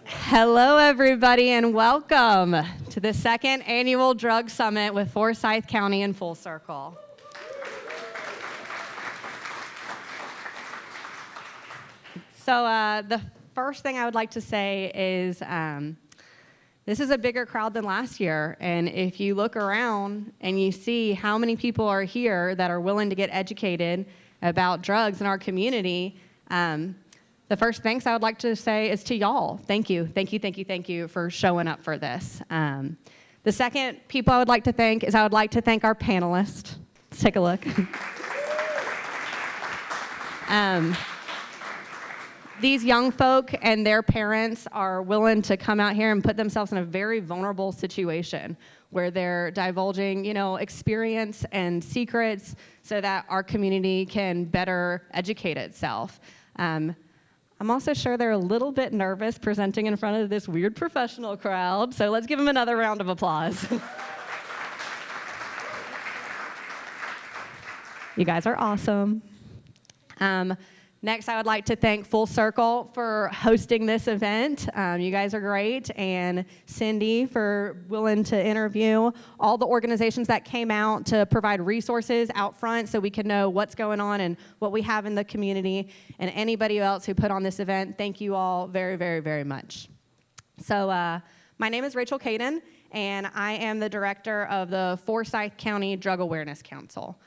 Hello, everybody, and welcome to the second annual Drug Summit with Forsyth County and FullCircle. So the first thing I would like to say is this is a bigger crowd than last year, and if you look around and you see how many people are here that are willing to get educated about drugs in our community, the first thanks I would like to say is to y'all. Thank you, thank you, thank you, thank you for showing up for this. The second people I would like to thank is I would like to thank our panelists. Let's take a look. These young folk and their parents are willing to come out here and put themselves in a very vulnerable situation where they're divulging, experience and secrets so that our community can better educate itself. I'm also sure they're a little bit nervous presenting in front of this weird professional crowd, so let's give them another round of applause. You guys are awesome. Next, I would like to thank FullCircle for hosting this event. You guys are great, and Cindy for willing to interview all the organizations that came out to provide resources out front so we can know what's going on and what we have in the community, and anybody else who put on this event. Thank you all very, very, very much. So my name is Rachel Caden, and I am the director of the Forsyth County Drug Awareness Council.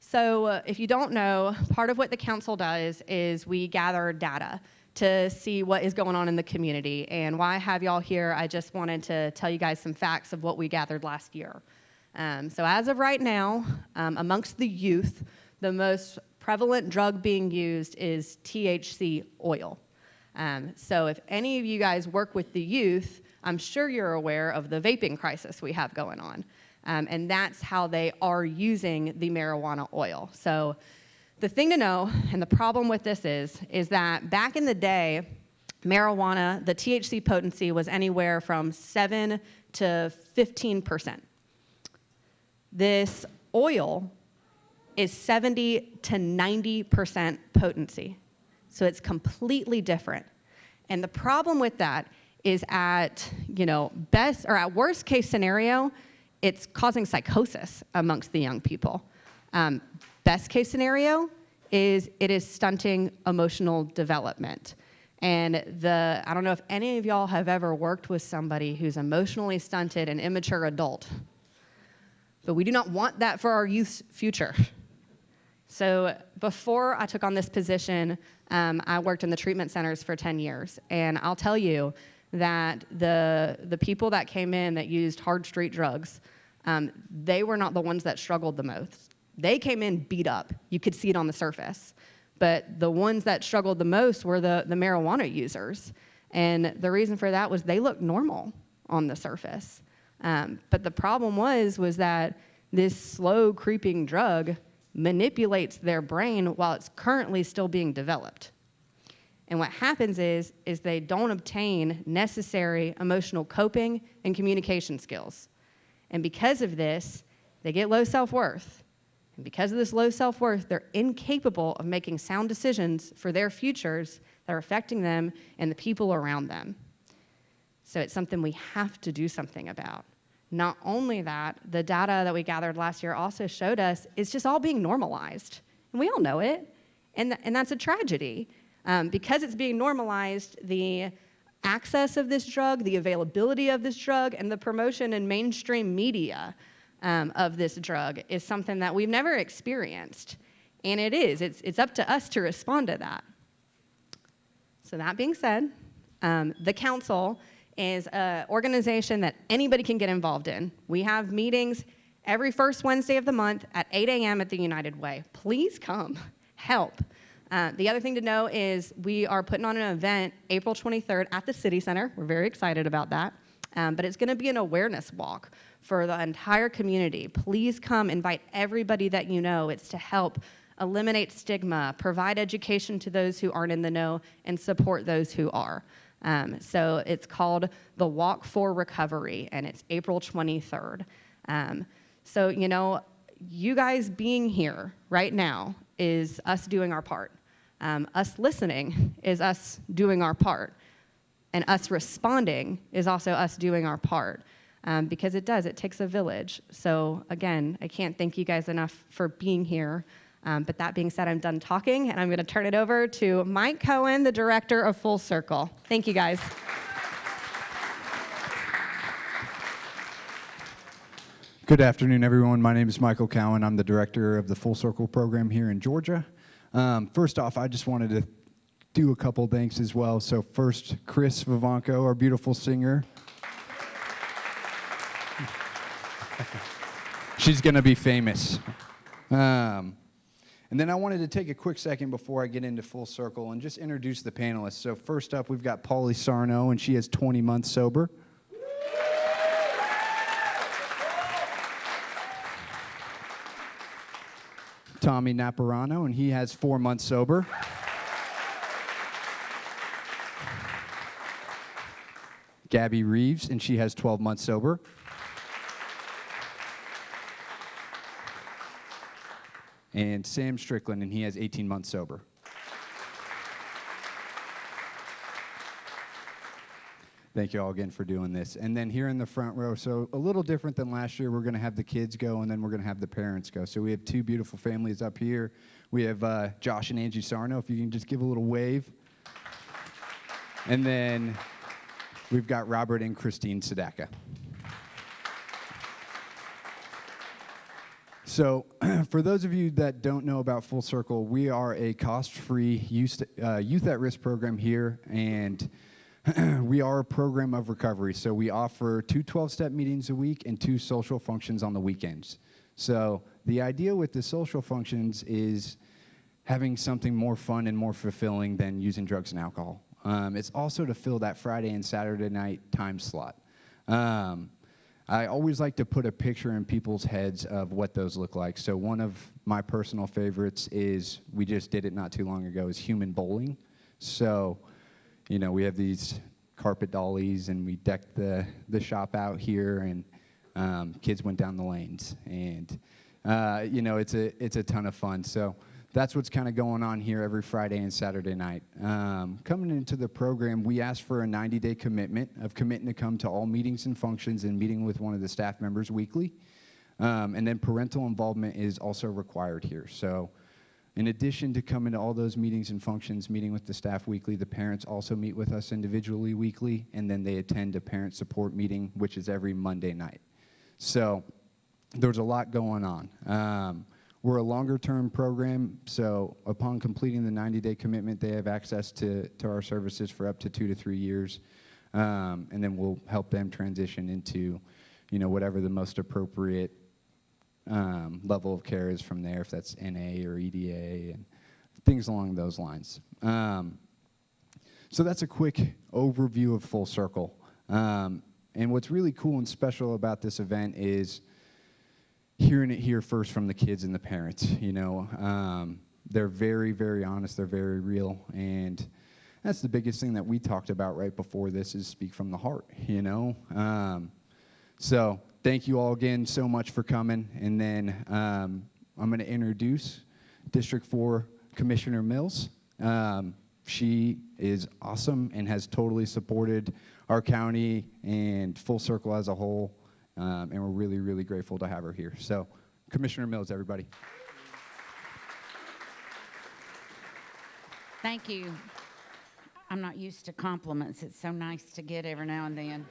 So if you don't know, part of what the council does is we gather data to see what is going on in the community. And why I have y'all here, I just wanted to tell you guys some facts of what we gathered last year. So as of right now, amongst the youth, the most prevalent drug being used is THC oil. So if any of you guys work with the youth, I'm sure you're aware of the vaping crisis we have going on. And that's how they are using the marijuana oil. So the thing to know, and the problem with this is that back in the day, marijuana, the THC potency was anywhere from 7 to 15%. This oil is 70 to 90% potency. So it's completely different. And the problem with that is at, best or at worst case scenario, it's causing psychosis amongst the young people. Best case scenario is it is stunting emotional development. And I don't know if any of y'all have ever worked with somebody who's emotionally stunted and immature adult, but we do not want that for our youth's future. So before I took on this position, I worked in the treatment centers for 10 years. And I'll tell you that the people that came in that used hard street drugs, they were not the ones that struggled the most. They came in beat up. You could see it on the surface. But the ones that struggled the most were the marijuana users. And the reason for that was they looked normal on the surface. But the problem was that this slow creeping drug manipulates their brain while it's currently still being developed. And what happens is they don't obtain necessary emotional coping and communication skills. And because of this, they get low self-worth. And because of this low self-worth, they're incapable of making sound decisions for their futures that are affecting them and the people around them. So it's something we have to do something about. Not only that, the data that we gathered last year also showed us it's just all being normalized. And we all know it. And that's a tragedy. Because it's being normalized, the access of this drug, the availability of this drug, and the promotion in mainstream media of this drug is something that we've never experienced. And it's up to us to respond to that. So that being said, the council is an organization that anybody can get involved in. We have meetings every first Wednesday of the month at 8 a.m. at the United Way. Please come, help. The other thing to know is we are putting on an event April 23rd at the City Center. We're very excited about that. But it's going to be an awareness walk for the entire community. Please come, invite everybody that you know. It's to help eliminate stigma, provide education to those who aren't in the know, and support those who are. So it's called the Walk for Recovery, and it's April 23rd. So, you guys being here right now is us doing our part. Us listening is us doing our part. And us responding is also us doing our part, because it takes a village. So again, I can't thank you guys enough for being here. But that being said, I'm done talking, and I'm going to turn it over to Mike Cohen, the director of FullCircle. Thank you, guys. Good afternoon, everyone. My name is Michael Cowan. I'm the director of the FullCircle program here in Georgia. First off, I just wanted to do a couple thanks as well. So first, Chris Vivanco, our beautiful singer. She's going to be famous. And then I wanted to take a quick second before I get into FullCircle and just introduce the panelists. So first up, we've got Pauly Sarno, and she has 20 months sober. Tommy Naparano, and he has 4 months sober. Gabby Reeves, and she has 12 months sober. And Sam Strickland, and he has 18 months sober. Thank you all again for doing this. And then here in the front row, so a little different than last year, we're going to have the kids go, and then we're going to have the parents go. So we have two beautiful families up here. We have Josh and Angie Sarno, if you can just give a little wave. And then we've got Robert and Christine Sadaka. So for those of you that don't know about FullCircle, we are a cost-free youth at-risk program here, and we are a program of recovery. So we offer 2 12-step meetings a week and 2 social functions on the weekends. So the idea with the social functions is having something more fun and more fulfilling than using drugs and alcohol. It's also to fill that Friday and Saturday night time slot. I always like to put a picture in people's heads of what those look like. So one of my personal favorites is, we just did it not too long ago, is human bowling. So, you know, we have these carpet dollies, and we decked the shop out here, and kids went down the lanes. And, you know, it's a ton of fun. So that's what's kind of going on here every Friday and Saturday night. Coming into the program, we asked for a 90-day commitment of committing to come to all meetings and functions and meeting with one of the staff members weekly. And then parental involvement is also required here. So in addition to coming to all those meetings and functions, meeting with the staff weekly, the parents also meet with us individually weekly, and then they attend a parent support meeting, which is every Monday night. So there's a lot going on. We're a longer-term program, so upon completing the 90-day commitment, they have access to our services for up to 2 to 3 years, and then we'll help them transition into, you know, whatever the most appropriate level of care is from there, if that's NA or EDA and things along those lines. So that's a quick overview of FullCircle. And what's really cool and special about this event is hearing it here first from the kids and the parents. You know, they're very, very honest. They're very real. And that's the biggest thing that we talked about right before this, is speak from the heart, you know. So thank you all again so much for coming. And then I'm going to introduce District 4 Commissioner Mills. She is awesome and has totally supported our county and FullCircle as a whole. And we're really, really grateful to have her here. So, Commissioner Mills, everybody. Thank you. I'm not used to compliments. It's so nice to get every now and then.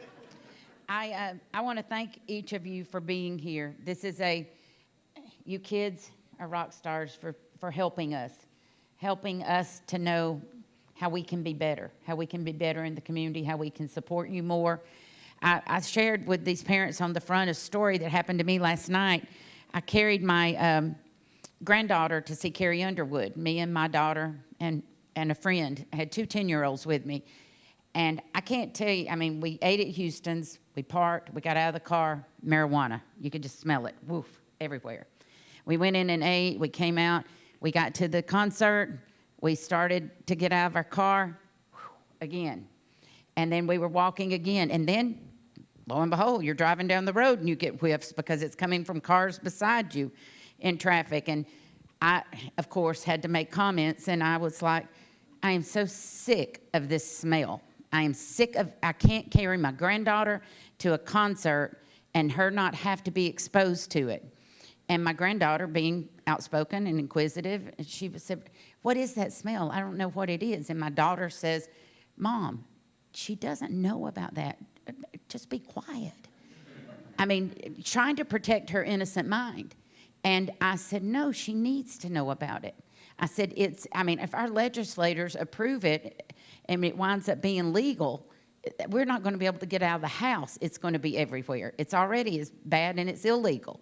I want to thank each of you for being here. This is you kids are rock stars for helping us to know how we can be better in the community, how we can support you more. I shared with these parents on the front a story that happened to me last night. I carried my granddaughter to see Carrie Underwood, me and my daughter and a friend. I had 2 10-year-olds with me. And I can't tell you, I mean, we ate at Houston's, we parked, we got out of the car, marijuana. You could just smell it, woof, everywhere. We went in and ate, we came out, we got to the concert, we started to get out of our car, again. And then we were walking again, and then, lo and behold, you're driving down the road and you get whiffs because it's coming from cars beside you in traffic. And I, of course, had to make comments, and I was like, I am so sick of this smell. I am sick of, I can't carry my granddaughter to a concert and her not have to be exposed to it. And my granddaughter, being outspoken and inquisitive, she said, what is that smell? I don't know what it is. And my daughter says, Mom, she doesn't know about that. Just be quiet. I mean, trying to protect her innocent mind. And I said, no, she needs to know about it. I said, if our legislators approve it and it winds up being legal, we're not going to be able to get out of the house. It's going to be everywhere. It's already as bad and it's illegal.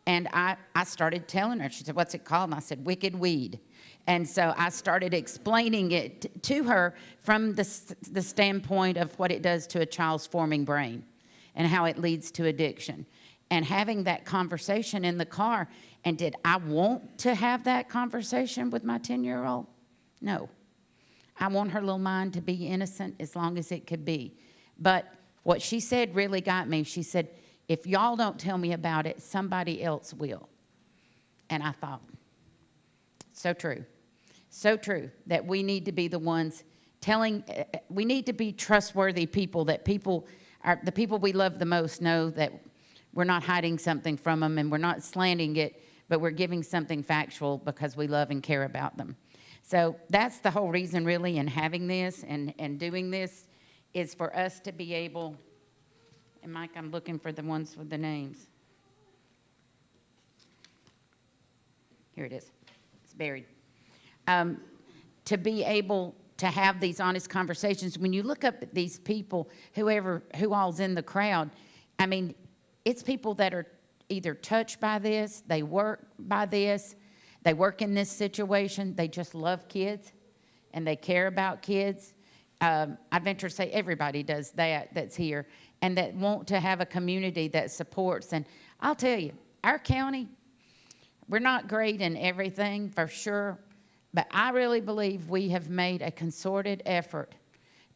And I started telling her, she said, what's it called? And I said, wicked weed. And so I started explaining it to her from the standpoint of what it does to a child's forming brain and how it leads to addiction. And having that conversation in the car. And did I want to have that conversation with my 10-year-old? No. I want her little mind to be innocent as long as it could be. But what she said really got me. She said, if y'all don't tell me about it, somebody else will. And I thought, so true. So true that we need to be the ones telling, we need to be trustworthy people, that the people we love the most know that we're not hiding something from them and we're not slanting it, but we're giving something factual because we love and care about them. So that's the whole reason really in having this and doing this is for us to be able, and Mike, I'm looking for the ones with the names. Here it is. It's buried. To be able to have these honest conversations. When you look up at these people, who all's in the crowd, I mean, it's people that are either touched by this, they work by this, they work in this situation, they just love kids, and they care about kids. I venture to say everybody does that that's here, and that want to have a community that supports. And I'll tell you, our county, we're not great in everything, for sure, but I really believe we have made a concerted effort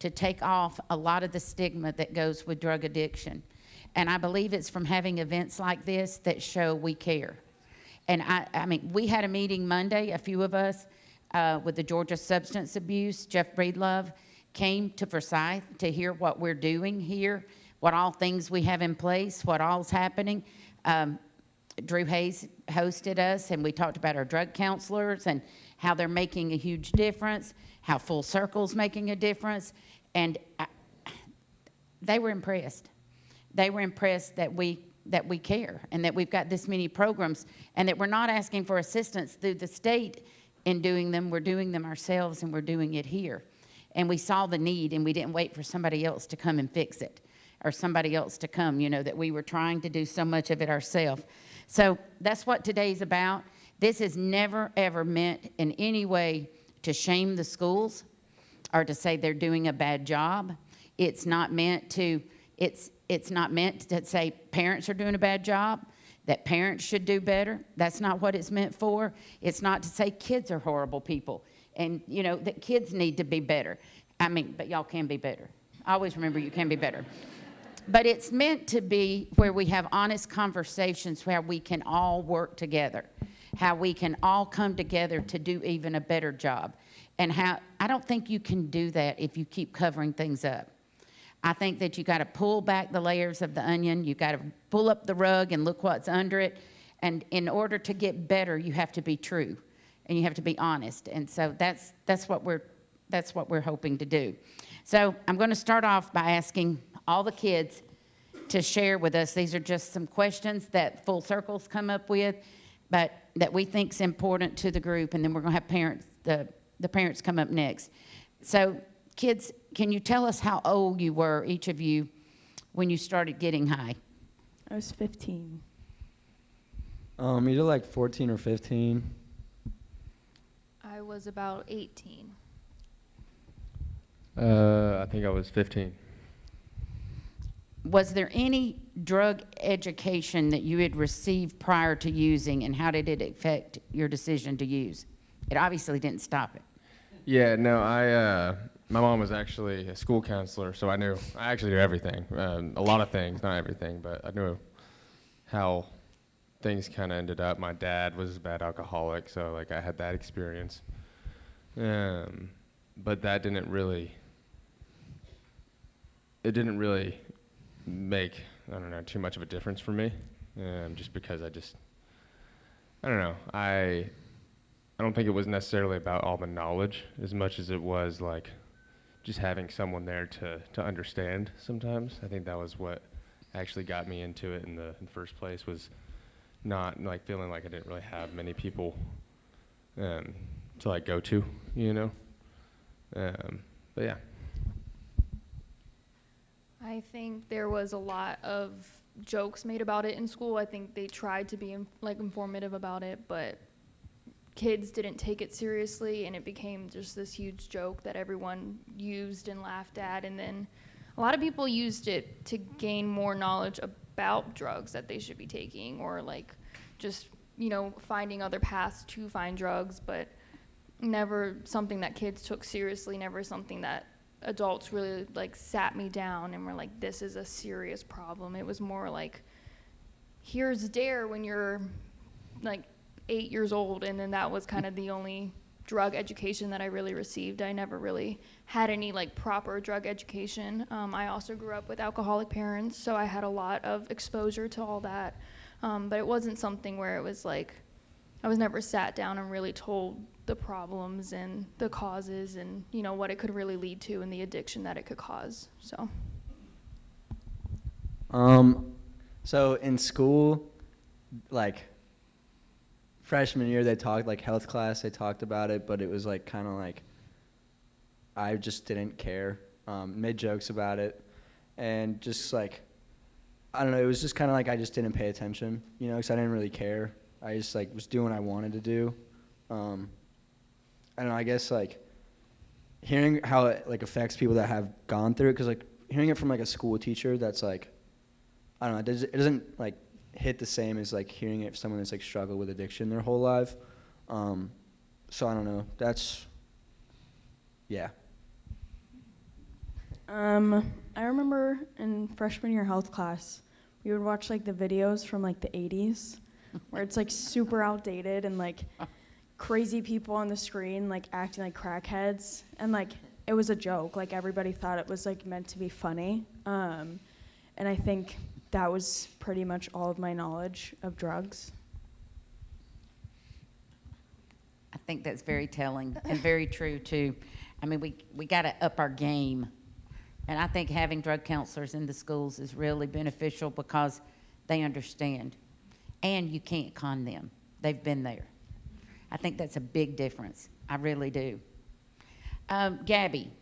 to take off a lot of the stigma that goes with drug addiction. And I believe it's from having events like this that show we care. And I mean, we had a meeting Monday, a few of us, with the Georgia Substance Abuse. Jeff Breedlove came to Forsyth to hear what we're doing here, what all things we have in place, what all's happening. Drew Hayes hosted us, and we talked about our drug counselors and how they're making a huge difference, how FullCircle's making a difference. And they were impressed. They were impressed that we care and that we've got this many programs and that we're not asking for assistance through the state in doing them. We're doing them ourselves, and we're doing it here. And we saw the need, and we didn't wait for somebody else to come and fix it or somebody else to come, that we were trying to do so much of it ourselves. So that's what today's about. This is never, ever meant in any way to shame the schools or to say they're doing a bad job. It's not meant to say parents are doing a bad job, that parents should do better. That's not what it's meant for. It's not to say kids are horrible people and, that kids need to be better. But y'all can be better. Always remember you can be better. But it's meant to be where we have honest conversations where we can all work together, how we can all come together to do even a better job. And how I don't think you can do that if you keep covering things up. I think that you got to pull back the layers of the onion. You got to pull up the rug and look what's under it. And in order to get better, you have to be true and you have to be honest. And so that's what we're hoping to do. So I'm going to start off by asking all the kids to share with us. These are just some questions that FullCircle's come up with, but that we think is important to the group. And then we're going to have parents, the parents come up next. So kids, can you tell us how old you were, each of you, when you started getting high? I was 15. Either like 14 or 15. I was about 18. I think I was 15. Was there any drug education that you had received prior to using, and how did it affect your decision to use? It obviously didn't stop it. Yeah, no, my mom was actually a school counselor, so I actually knew everything. A lot of things, not everything, but I knew how things kind of ended up. My dad was a bad alcoholic, so I had that experience. But that didn't really it didn't really make, I don't know, too much of a difference for me, just because I don't know, I don't think it was necessarily about all the knowledge as much as it was like just having someone there to understand sometimes. I think that was what actually got me into it in the first place, was not like feeling like I didn't really have many people to like go to, you know. But yeah. I think there was a lot of jokes made about it in school. I think they tried to be informative about it, but kids didn't take it seriously, and it became just this huge joke that everyone used and laughed at. And then a lot of people used it to gain more knowledge about drugs that they should be taking, or like just, finding other paths to find drugs, but never something that kids took seriously, never something that adults really like sat me down and were like, this is a serious problem. It was more like, here's DARE when you're like 8 years old, and then that was kind of the only drug education that I really received. I never really had any like proper drug education. I also grew up with alcoholic parents, so I had a lot of exposure to all that, but it wasn't something where it was like, I was never sat down and really told the problems and the causes and, what it could really lead to and the addiction that it could cause, so. So in school, like, freshman year, they talked, like, health class, they talked about it, but it was, like, kind of like, I just didn't care, made jokes about it, and just, like, I don't know, it was just kind of like I just didn't pay attention, because I didn't really care. I just, like, was doing what I wanted to do. I don't know, I guess, like, hearing how it, like, affects people that have gone through it, because, like, hearing it from, like, a school teacher that's, like, I don't know, it doesn't, like, hit the same as, like, hearing it from someone that's, like, struggled with addiction their whole life. So I don't know, that's, yeah. I remember in freshman year health class, we would watch, like, the videos from, like, the 80s, where it's, like, super outdated and, like, crazy people on the screen, like, acting like crackheads, and, like, it was a joke. Like, everybody thought it was, like, meant to be funny, and I think that was pretty much all of my knowledge of drugs. I think that's very telling and very true, too. I mean, we got to up our game. And I think having drug counselors in the schools is really beneficial because they understand. And you can't con them. They've been there. I think that's a big difference. I really do. Gabby,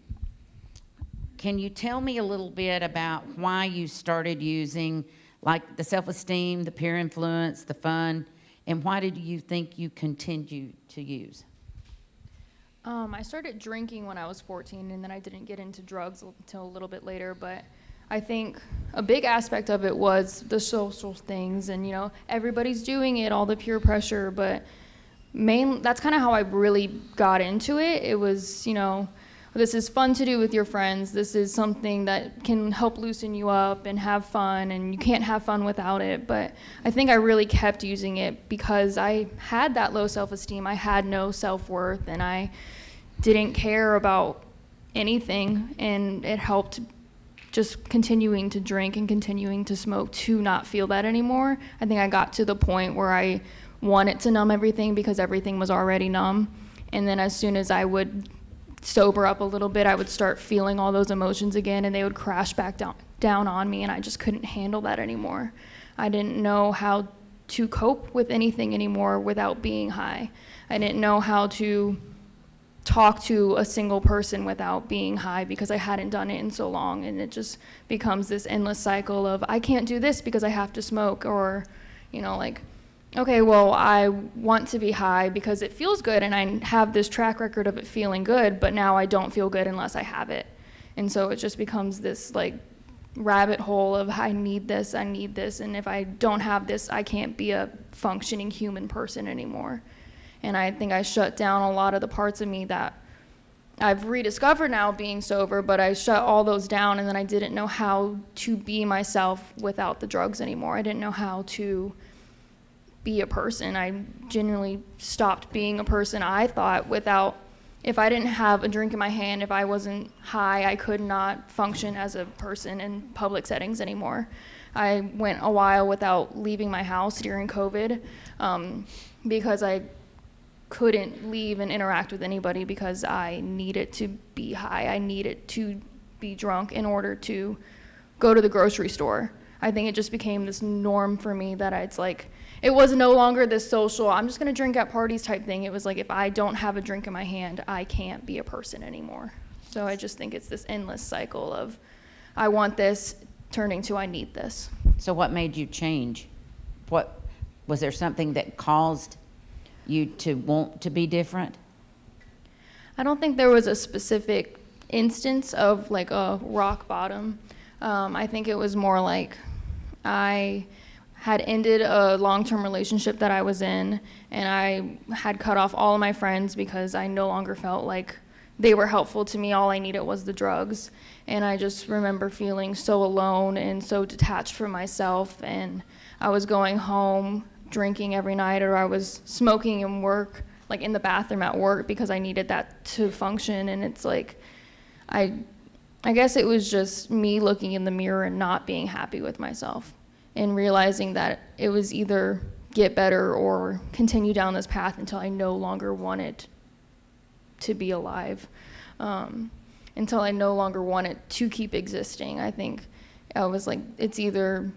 can you tell me a little bit about why you started using, like, the self-esteem, the peer influence, the fun, and why did you think you continued to use? I started drinking when I was 14, and then I didn't get into drugs until a little bit later, but I think a big aspect of it was the social things, and, everybody's doing it, all the peer pressure, but that's kind of how I really got into it. It was, this is fun to do with your friends. This is something that can help loosen you up and have fun, and you can't have fun without it. But I think I really kept using it because I had that low self-esteem. I had no self-worth, and I didn't care about anything, and it helped just continuing to drink and continuing to smoke to not feel that anymore. I think I got to the point where I wanted to numb everything because everything was already numb. And then as soon as I would sober up a little bit, I would start feeling all those emotions again, and they would crash back down on me, and I just couldn't handle that anymore. I didn't know how to cope with anything anymore without being high. I didn't know how to talk to a single person without being high because I hadn't done it in so long, and it just becomes this endless cycle of I can't do this because I have to smoke, or like, okay, well, I want to be high because it feels good and I have this track record of it feeling good, but now I don't feel good unless I have it. And so it just becomes this like rabbit hole of I need this, and if I don't have this, I can't be a functioning human person anymore. And I think I shut down a lot of the parts of me that I've rediscovered now being sober, but I shut all those down, and then I didn't know how to be myself without the drugs anymore. I didn't know how to be a person. I genuinely stopped being a person, I thought, without if I didn't have a drink in my hand, if I wasn't high, I could not function as a person in public settings anymore. I went a while without leaving my house during COVID because I couldn't leave and interact with anybody because I needed to be high. I needed to be drunk in order to go to the grocery store. I think it just became this norm for me that it's like, it was no longer this social, I'm just gonna drink at parties type thing. It was like, if I don't have a drink in my hand, I can't be a person anymore. So I just think it's this endless cycle of, I want this, turning to I need this. So what made you change? What, was there something that caused you to want to be different? I don't think there was a specific instance of like a rock bottom. I think it was more like I had ended a long-term relationship that I was in, and I had cut off all of my friends because I no longer felt like they were helpful to me. All I needed was the drugs. And I just remember feeling so alone and so detached from myself. And I was going home drinking every night, or I was smoking in work, like in the bathroom at work, because I needed that to function. And it's like, I guess it was just me looking in the mirror and not being happy with myself, and realizing that it was either get better or continue down this path until I no longer wanted to be alive, until I no longer wanted to keep existing. I think I was like, it's either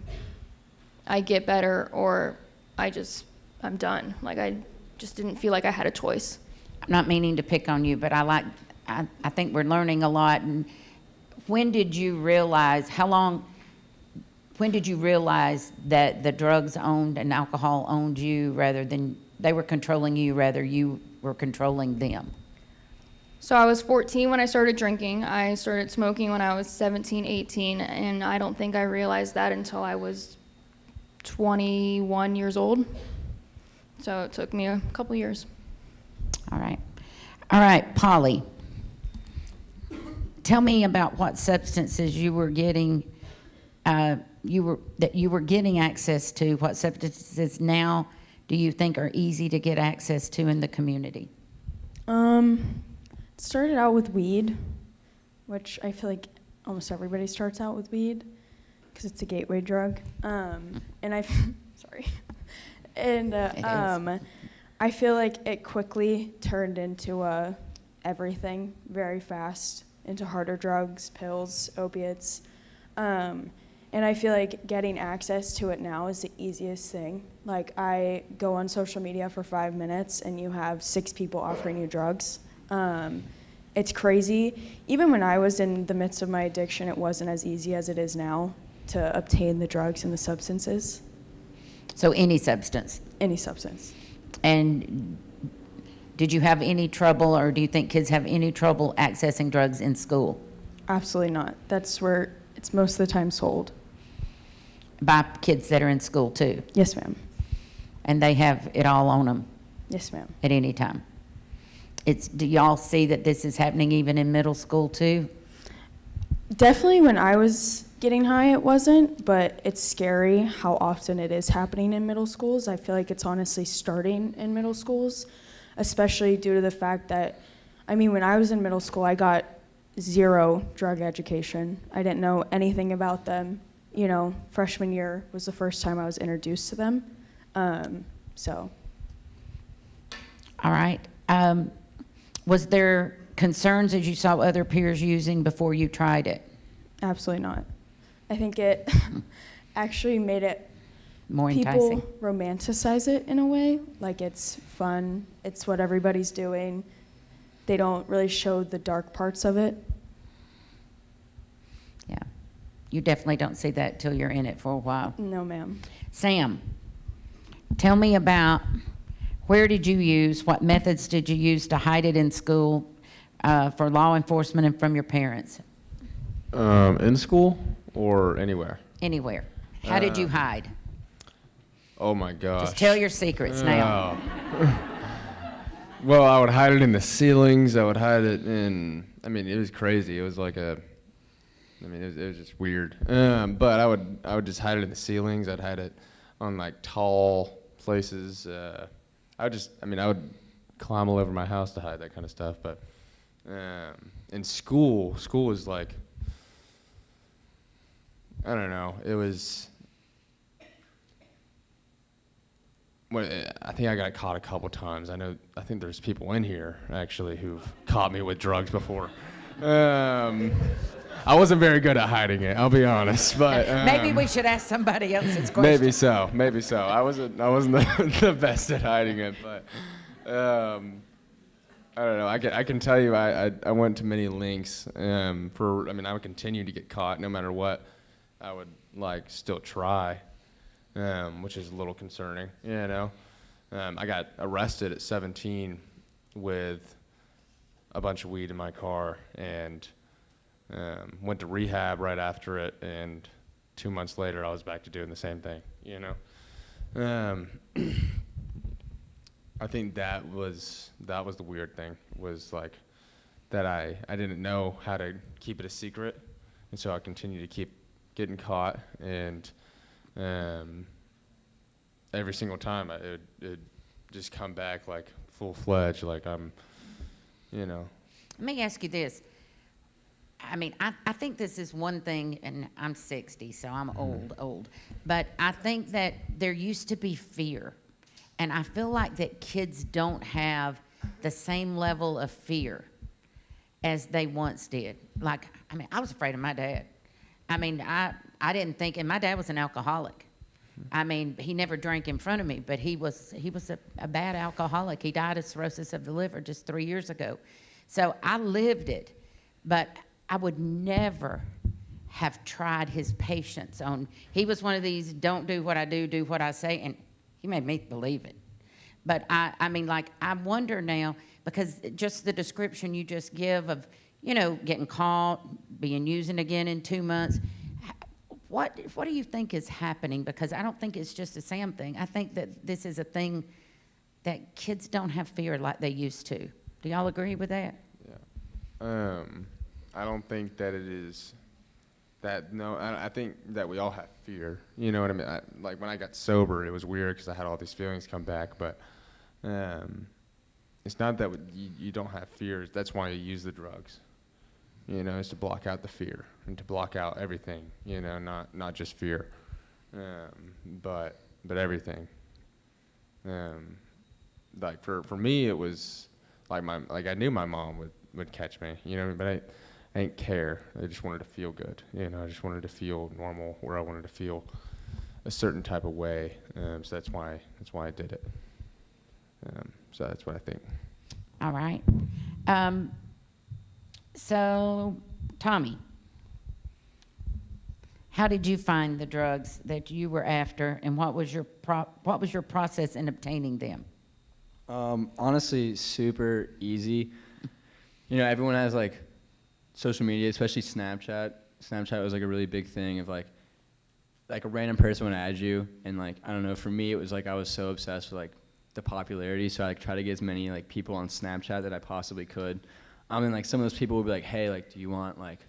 I get better or I'm done. Like, I just didn't feel like I had a choice. I'm not meaning to pick on you, but I think we're learning a lot. And when did you realize, when did you realize that the drugs owned and alcohol owned you rather than they were controlling you, rather you were controlling them? So I was 14 when I started drinking. I started smoking when I was 17, 18, and I don't think I realized that until I was 21 years old. So it took me a couple years. All right, Polly. Tell me about what substances you were getting, you were getting access to. What substances now do you think are easy to get access to in the community? It started out with weed, which I feel like almost everybody starts out with weed because it's a gateway drug. Sorry. And I feel like it quickly turned into everything very fast, into harder drugs, pills, opiates. And I feel like getting access to it now is the easiest thing. Like, I go on social media for 5 minutes and you have 6 people offering you drugs. It's crazy. Even when I was in the midst of my addiction, it wasn't as easy as it is now to obtain the drugs and the substances. So any substance? Any substance. And did you have any trouble, or do you think kids have any trouble accessing drugs in school? Absolutely not. That's where it's most of the time sold. By kids that are in school too? Yes, ma'am. And they have it all on them? Yes, ma'am. At any time? Do y'all see that this is happening even in middle school too? Definitely when I was getting high, it wasn't, but it's scary how often it is happening in middle schools. I feel like it's honestly starting in middle schools, especially due to the fact that, when I was in middle school, I got 0 drug education. I didn't know anything about them. Freshman year was the first time I was introduced to them. So. All right. Was there concerns as you saw other peers using before you tried it? Absolutely not. I think it actually made it more enticing. People romanticize it in a way, like it's fun, it's what everybody's doing. They don't really show the dark parts of it. Yeah. You definitely don't see that till you're in it for a while. No, ma'am. Sam, tell me about where did you use, what methods did you use to hide it in school for law enforcement and from your parents? In school or anywhere? Anywhere. How did you hide? Oh my gosh. Just tell your secrets now. Well, I would hide it in the ceilings. I would hide it in, it was crazy. It was like it was just weird. But I would just hide it in the ceilings. I'd hide it on like tall places. I would climb all over my house to hide that kind of stuff. But In school was like, I don't know, it was, well, I think I got caught a couple times. I think there's people in here actually who've caught me with drugs before. I wasn't very good at hiding it, I'll be honest, but Maybe we should ask somebody else's question. maybe so. I wasn't the best at hiding it, but I don't know. I can tell you I went to many links I would continue to get caught no matter what. I would like still try, which is a little concerning, you know. I got arrested at 17 with a bunch of weed in my car and went to rehab right after it, and 2 months later I was back to doing the same thing, you know. I think that was the weird thing, was like that I didn't know how to keep it a secret, and so I continued to keep getting caught, and every single time it just come back like full-fledged, like I'm, you know. Let me ask you this. I mean, I think this is one thing, and I'm 60, so I'm old, but I think that there used to be fear, and I feel like that kids don't have the same level of fear as they once did. Like, I mean, I was afraid of my dad. I mean, I didn't think, and my dad was an alcoholic. I mean, he never drank in front of me, but he was a bad alcoholic. He died of cirrhosis of the liver just 3 years ago. So I lived it, but I would never have tried his patience on. He was one of these, don't do what I do what I say, and he made me believe it. But I mean, like, I wonder now, because just the description you just give of, you know, getting caught, being used again in 2 months, what do you think is happening? Because I don't think it's just a Sam thing. I think that this is a thing that kids don't have fear like they used to. Do y'all agree with that? Yeah. I don't think that it is that, no, I think that we all have fear. You know what I mean? Like when I got sober, it was weird because I had all these feelings come back, but it's not that you don't have fears. That's why you use the drugs. You know, it's to block out the fear and to block out everything, you know, not just fear, but everything. Like for me, it was like I knew my mom would catch me, you know, but I didn't care. I just wanted to feel good, you know. I just wanted to feel normal, where I wanted to feel a certain type of way. So that's why I did it. So that's what I think. All right. So, Tommy, how did you find the drugs that you were after, and what was your process in obtaining them? Honestly, super easy. You know, everyone has like social media, especially Snapchat. Snapchat was like a really big thing of like a random person would add you, and like, I don't know, for me it was like I was so obsessed with like the popularity, so I like try to get as many like people on Snapchat that I possibly could. I mean, like some of those people would be like, hey, like, do you want like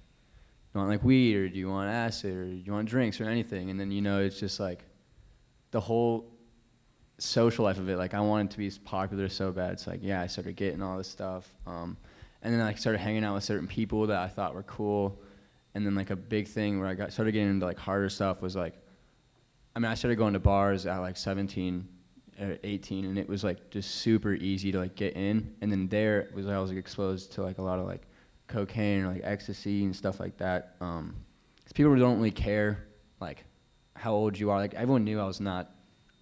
weed, or do you want acid, or do you want drinks or anything? And then, you know, it's just like the whole social life of it. Like I wanted to be popular so bad. It's like, yeah, I started getting all this stuff. And then I started hanging out with certain people that I thought were cool. And then like a big thing where I started getting into like harder stuff was like, I mean, I started going to bars at like 17 or 18, and it was like just super easy to like get in. And then there was, I was like exposed to like a lot of like cocaine or like ecstasy and stuff like that. 'Cause people don't really care like how old you are. Like everyone knew I was not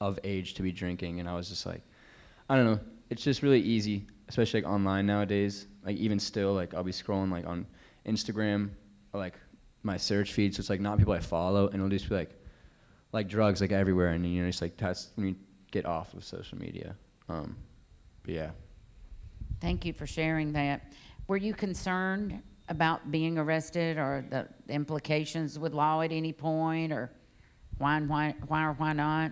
of age to be drinking, and I was just like, I don't know. It's just really easy, especially like online nowadays. Like even still, like I'll be scrolling like on Instagram or like my search feed, so it's like not people I follow, and it'll just be like drugs like everywhere, and you know, it's like that's when you get off of social media. But yeah. Thank you for sharing that. Were you concerned about being arrested or the implications with law at any point, or why or why not?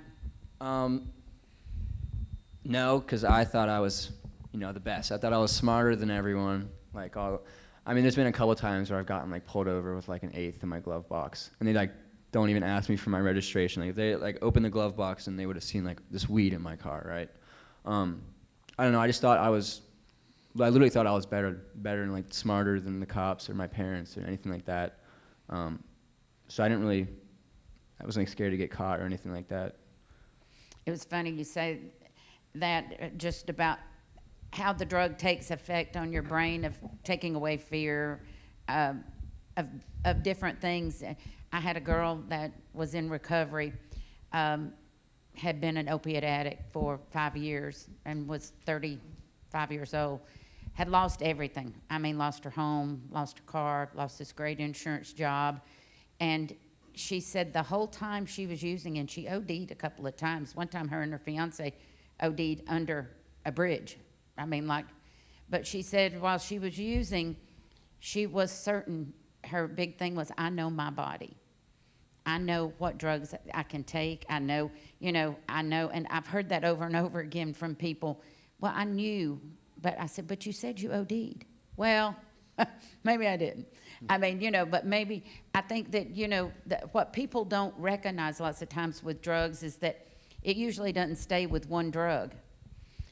No, because I thought I was, you know, the best. I thought I was smarter than everyone. Like I mean, there's been a couple times where I've gotten like pulled over with like an eighth in my glove box, and they like don't even ask me for my registration. Like if they like open the glove box and they would have seen like this weed in my car, right? I don't know. I just thought I was literally thought I was better and like smarter than the cops or my parents or anything like that. So I wasn't scared to get caught or anything like that. It was funny you say that just about how the drug takes effect on your brain of taking away fear of different things. I had a girl that was in recovery, had been an opiate addict for 5 years and was 35 years old, had lost everything. I mean, lost her home, lost her car, lost this great insurance job. And she said the whole time she was using, and she OD'd a couple of times. One time her and her fiance OD'd under a bridge. I mean, like, but she said while she was using, she was certain, her big thing was, I know my body. I know what drugs I can take. I know, I know. And I've heard that over and over again from people. Well, I knew, but I said, but you said you OD'd. Well, maybe I didn't. I mean, but maybe I think that, that what people don't recognize lots of times with drugs is that it usually doesn't stay with one drug.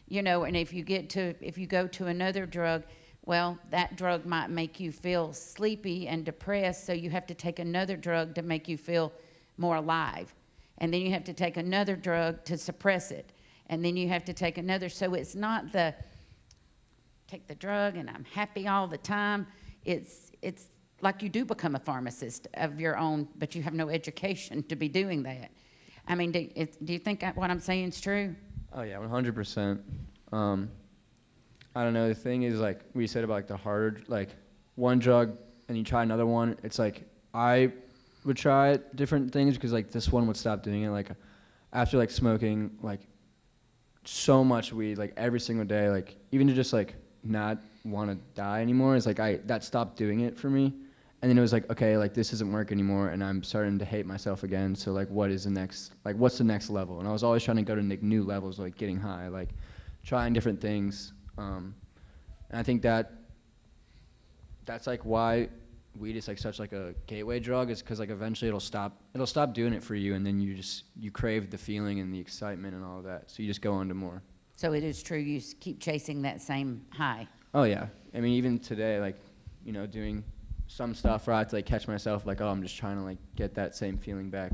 And if you go to another drug, well, that drug might make you feel sleepy and depressed, so you have to take another drug to make you feel more alive. And then you have to take another drug to suppress it. And then you have to take another. So it's not take the drug and I'm happy all the time. It's like you do become a pharmacist of your own, but you have no education to be doing that. I mean, do you think what I'm saying is true? Oh yeah, 100%. I don't know. The thing is, like we said about like the harder, like one drug and you try another one. It's like I would try different things because like this one would stop doing it. Like after like smoking like so much weed, like every single day, like even to just like not want to die anymore. It's like that stopped doing it for me. And then it was like, okay, like this doesn't work anymore, and I'm starting to hate myself again. So like, what's the next level? And I was always trying to go to new levels, like getting high, like trying different things. And I think that's like why weed is like such like a gateway drug, is because like eventually it'll stop doing it for you, and then you crave the feeling and the excitement and all of that. So you just go on to more. So it is true, you keep chasing that same high. Oh yeah, I mean even today, like doing some stuff where I have to like catch myself like, oh, I'm just trying to like get that same feeling back,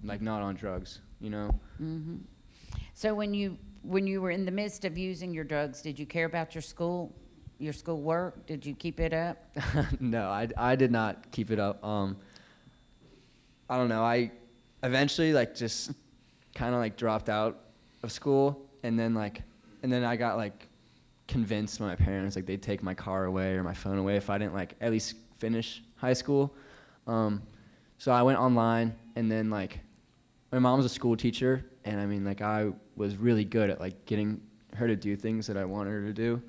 like not on drugs, Mm-hmm. So when you were in the midst of using your drugs, did you care about your school work? Did you keep it up? No, I did not keep it up. I don't know. I eventually like just kind of like dropped out of school, and then I got like convinced my parents like they'd take my car away or my phone away if I didn't like at least finish high school. So I went online, and then like my mom was a school teacher, and I mean like I was really good at like getting her to do things that I wanted her to do.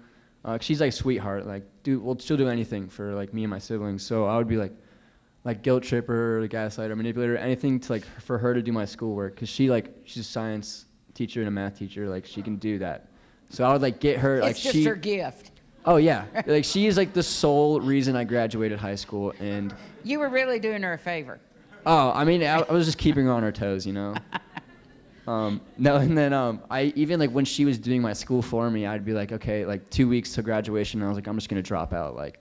She's like a sweetheart, like she'll do anything for like me and my siblings. So I would be like guilt trip her, gaslight her, manipulate her, anything to like for her to do my schoolwork, because she's a science teacher and a math teacher, like she can do that. So I would like get her like it's just her gift. Oh yeah, like she is like the sole reason I graduated high school, and You were really doing her a favor. oh, I mean I was just keeping her on her toes, No, and then I even like when she was doing my school for me, I'd be like, okay, like 2 weeks to graduation, and I was like, I'm just gonna drop out, like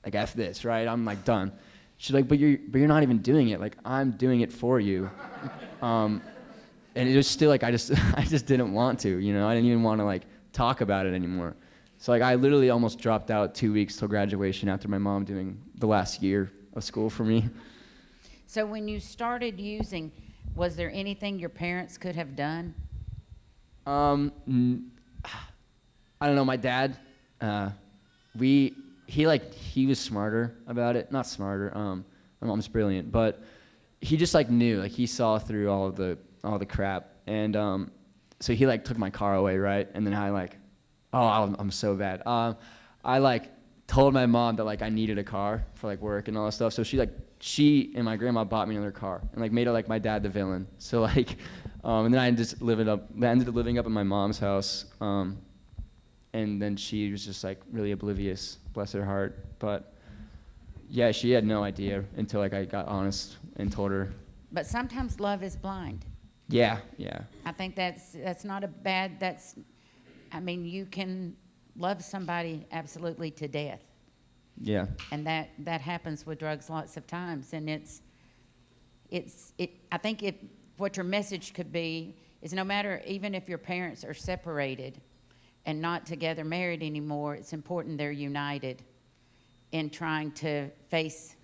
F this, right? I'm like done. She's like, but you're not even doing it. Like I'm doing it for you. And it was still like I just didn't want to, I didn't even want to like talk about it anymore. So like I literally almost dropped out 2 weeks till graduation after my mom doing the last year of school for me. So when you started using, was there anything your parents could have done? I don't know. My dad, he was smarter about it. Not smarter. My mom's brilliant, but he just like knew, like he saw through all the crap, and so he like took my car away, right? And then I like, I'm so bad. I like told my mom that like I needed a car for like work and all that stuff. So she and my grandma bought me another car and like made it like my dad the villain. So like, and then I ended up living up in my mom's house. And then she was just like really oblivious, bless her heart. But yeah, she had no idea until like I got honest and told her. But sometimes love is blind. Yeah. I think that's not a bad, I mean, you can love somebody absolutely to death. Yeah. And that happens with drugs lots of times. And I think what your message could be is no matter, even if your parents are separated and not together married anymore, it's important they're united in trying to face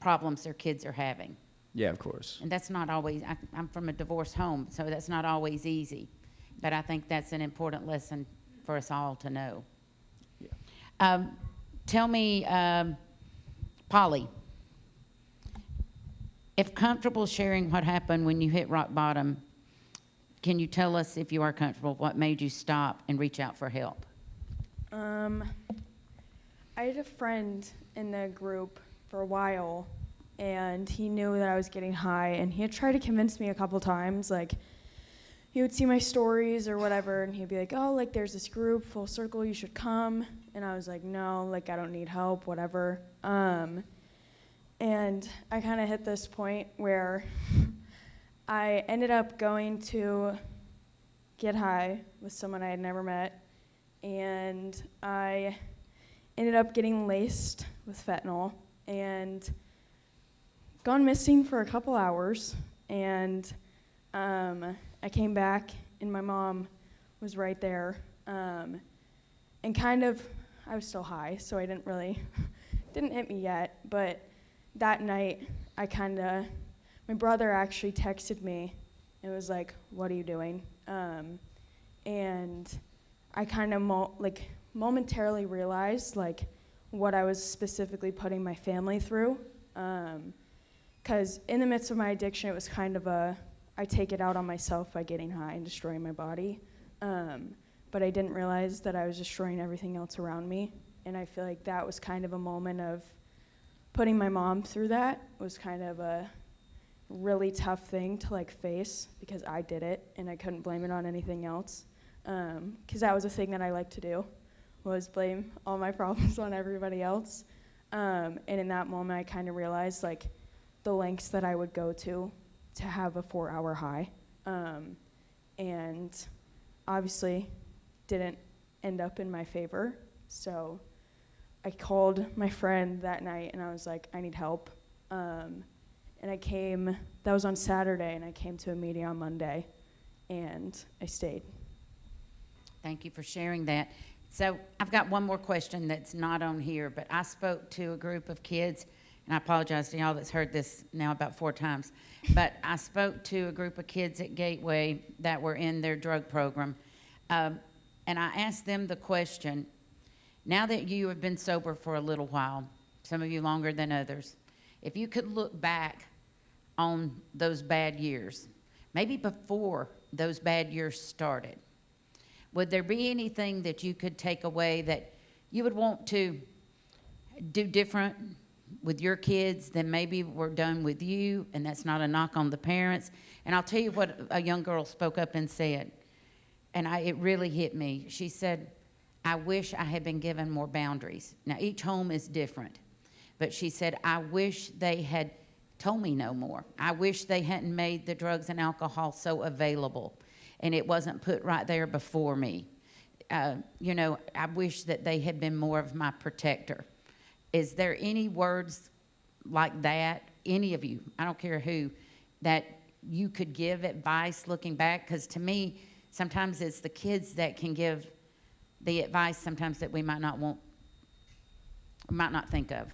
problems their kids are having. Yeah, of course. And that's not always, I'm from a divorced home, so that's not always easy. But I think that's an important lesson for us all to know. Yeah. Tell me, Polly, if comfortable sharing what happened when you hit rock bottom, can you tell us, if you are comfortable, what made you stop and reach out for help? I had a friend in the group for a while, and he knew that I was getting high, and he had tried to convince me a couple times, like, he would see my stories or whatever, and he'd be like, oh, like, there's this group, FullCircle, you should come. And I was like, no, like, I don't need help, whatever. And I kind of hit this point where I ended up going to get high with someone I had never met, and I ended up getting laced with fentanyl and gone missing for a couple hours. And I came back, and my mom was right there. And kind of, I was still high, so I didn't hit me yet. But that night, my brother actually texted me and was like, what are you doing? And I kind of momentarily realized like what I was specifically putting my family through. Because in the midst of my addiction, it was kind of I take it out on myself by getting high and destroying my body. But I didn't realize that I was destroying everything else around me. And I feel like that was kind of a moment of putting my mom through that was kind of a really tough thing to like face, because I did it and I couldn't blame it on anything else. Because that was a thing that I like to do, was blame all my problems on everybody else. And in that moment, I kind of realized like the lengths that I would go to have a 4-hour high. And obviously didn't end up in my favor. So I called my friend that night and I was like, I need help. And I came, that was on Saturday, and I came to a meeting on Monday, and I stayed. Thank you for sharing that. So I've got one more question that's not on here, but I spoke to a group of kids, and I apologize to y'all that's heard this now about 4 times, but I spoke to a group of kids at Gateway that were in their drug program, and I asked them the question, now that you have been sober for a little while, some of you longer than others, if you could look back on those bad years, maybe before those bad years started, would there be anything that you could take away that you would want to do different with your kids than maybe were done with you? And that's not a knock on the parents. And I'll tell you what a young girl spoke up and said, and it really hit me. She said, I wish I had been given more boundaries. Now, each home is different. But she said, I wish they had told me no more. I wish they hadn't made the drugs and alcohol so available and it wasn't put right there before me. I wish that they had been more of my protector. Is there any words like that, any of you, I don't care who, that you could give advice looking back? Because to me, sometimes it's the kids that can give the advice sometimes that we might not think of.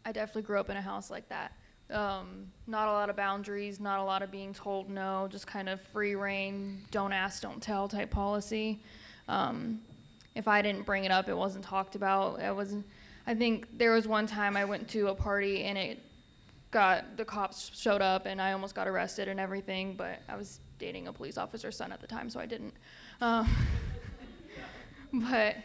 I definitely grew up in a house like that. Not a lot of boundaries, not a lot of being told no, just kind of free reign, don't ask, don't tell type policy. If I didn't bring it up, it wasn't talked about. I think there was one time I went to a party and the cops showed up and I almost got arrested and everything, but I was dating a police officer's son at the time, so I didn't. But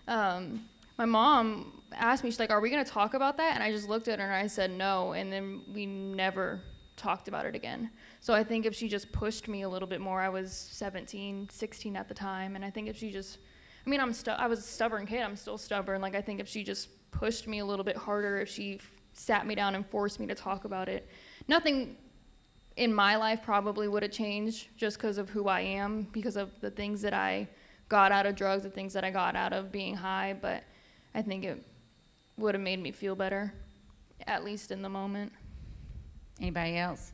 my mom asked me, she's like, are we going to talk about that? And I just looked at her and I said no, and then we never talked about it again. So I think if she just pushed me a little bit more, I was 17, 16 at the time, and I think if she just, I was a stubborn kid, I'm still stubborn, like I think if she just pushed me a little bit harder, if she sat me down and forced me to talk about it, nothing in my life probably would have changed just because of who I am, because of the things that I got out of drugs, the things that I got out of being high, but I think it would have made me feel better, at least in the moment. Anybody else?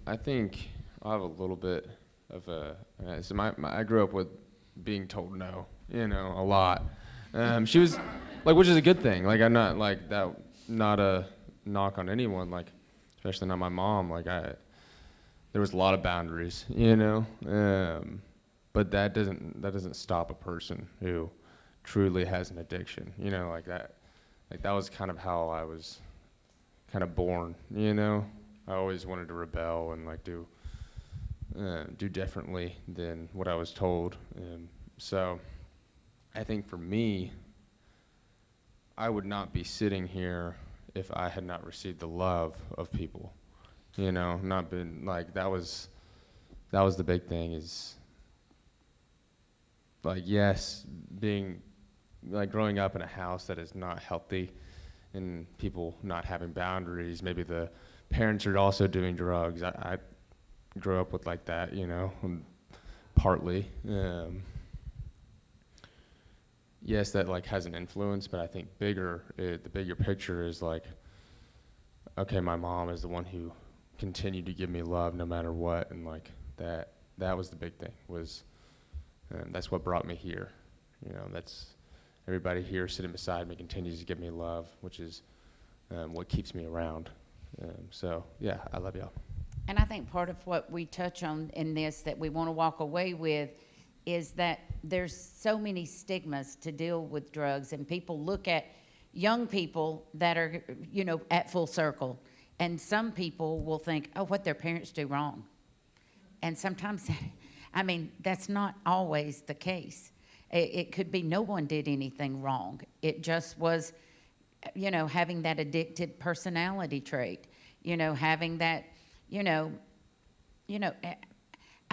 I think I have a little bit of a. So I grew up with being told no, a lot. She was like, which is a good thing. Like, I'm not like that. Not a knock on anyone. Like, especially not my mom. Like, there was a lot of boundaries, but that doesn't stop a person who truly has an addiction. Like that. Like that was kind of how I was kind of born. I always wanted to rebel and like do differently than what I was told. So I think for me, I would not be sitting here if I had not received the love of people. Not been like that was the big thing is like, yes, being like growing up in a house that is not healthy and people not having boundaries, maybe the parents are also doing drugs. I grew up with like that, partly. Yes, that like has an influence, but I think the bigger picture is like, okay, my mom is the one who continued to give me love no matter what, and like that was the big thing, was that's what brought me here. That's everybody here sitting beside me continues to give me love, which is what keeps me around. So yeah, I love y'all. And I think part of what we touch on in this that we want to walk away with is that there's so many stigmas to deal with drugs, and people look at young people that are, at FullCircle, and some people will think, oh, what their parents do wrong. And sometimes, that's not always the case. It could be no one did anything wrong. It just was, having that addicted personality trait, having that, I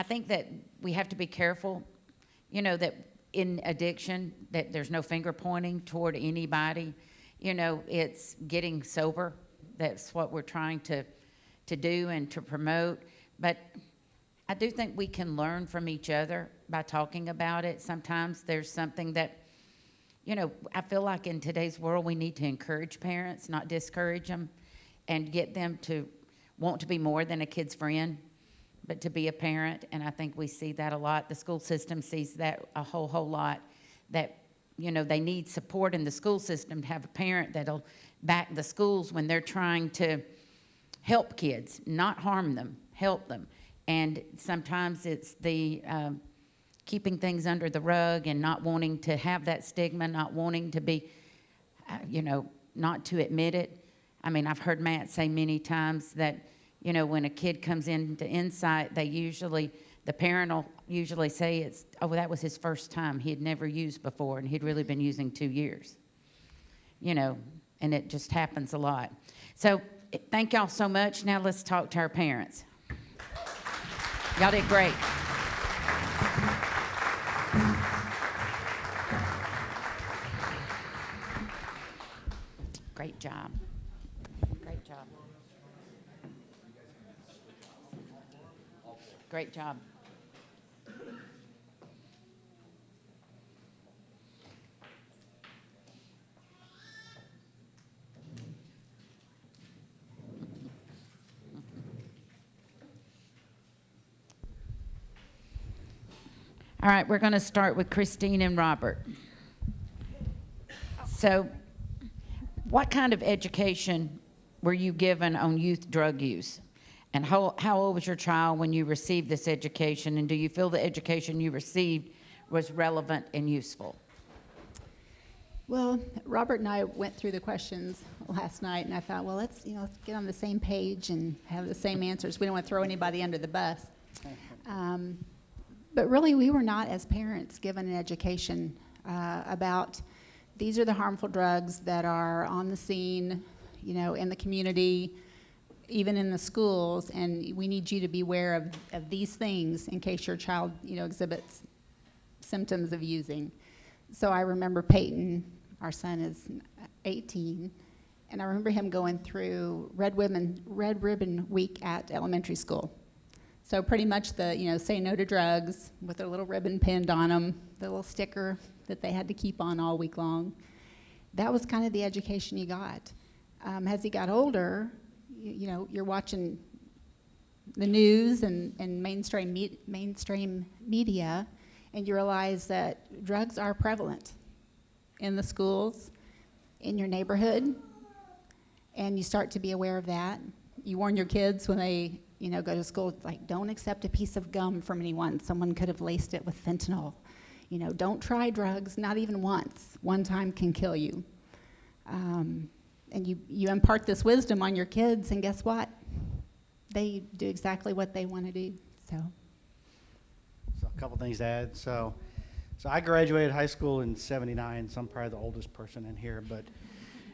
think that we have to be careful, that in addiction, that there's no finger pointing toward anybody. It's getting sober. That's what we're trying to do and to promote. But I do think we can learn from each other by talking about it. Sometimes there's something that, I feel like in today's world we need to encourage parents, not discourage them, and get them to want to be more than a kid's friend, but to be a parent. And I think we see that a lot. The school system sees that a whole lot, that, they need support in the school system to have a parent that'll back the schools when they're trying to help kids, not harm them, help them. And sometimes it's the keeping things under the rug and not wanting to have that stigma, not wanting to be, not to admit it. I've heard Matt say many times that, when a kid comes into Insight, the parent will usually say that was his first time. He had never used before, and he'd really been using 2 years. And it just happens a lot. So thank y'all so much. Now let's talk to our parents. Y'all did great. Great job. Great job. Great job. All right, we're going to start with Christine and Robert. So, what kind of education were you given on youth drug use? And how old was your child when you received this education? And do you feel the education you received was relevant and useful? Well, Robert and I went through the questions last night, and I thought, well, let's get on the same page and have the same answers. We don't want to throw anybody under the bus. But really, we were not, as parents, given an education about these are the harmful drugs that are on the scene, in the community, even in the schools, and we need you to be aware of these things in case your child, exhibits symptoms of using. So I remember Peyton, our son is 18, and I remember him going through Red Ribbon Week at elementary school. So pretty much the, say no to drugs with their little ribbon pinned on them, the little sticker that they had to keep on all week long. That was kind of the education you got. As he got older, you're watching the news and mainstream media, and you realize that drugs are prevalent in the schools, in your neighborhood, and you start to be aware of that. You warn your kids when they go to school, like, don't accept a piece of gum from anyone. Someone could have laced it with fentanyl. Don't try drugs, not even once. One time can kill you. And you impart this wisdom on your kids, and guess what? They do exactly what they want to do. So a couple things to add. So I graduated high school in '79, so I'm probably the oldest person in here, but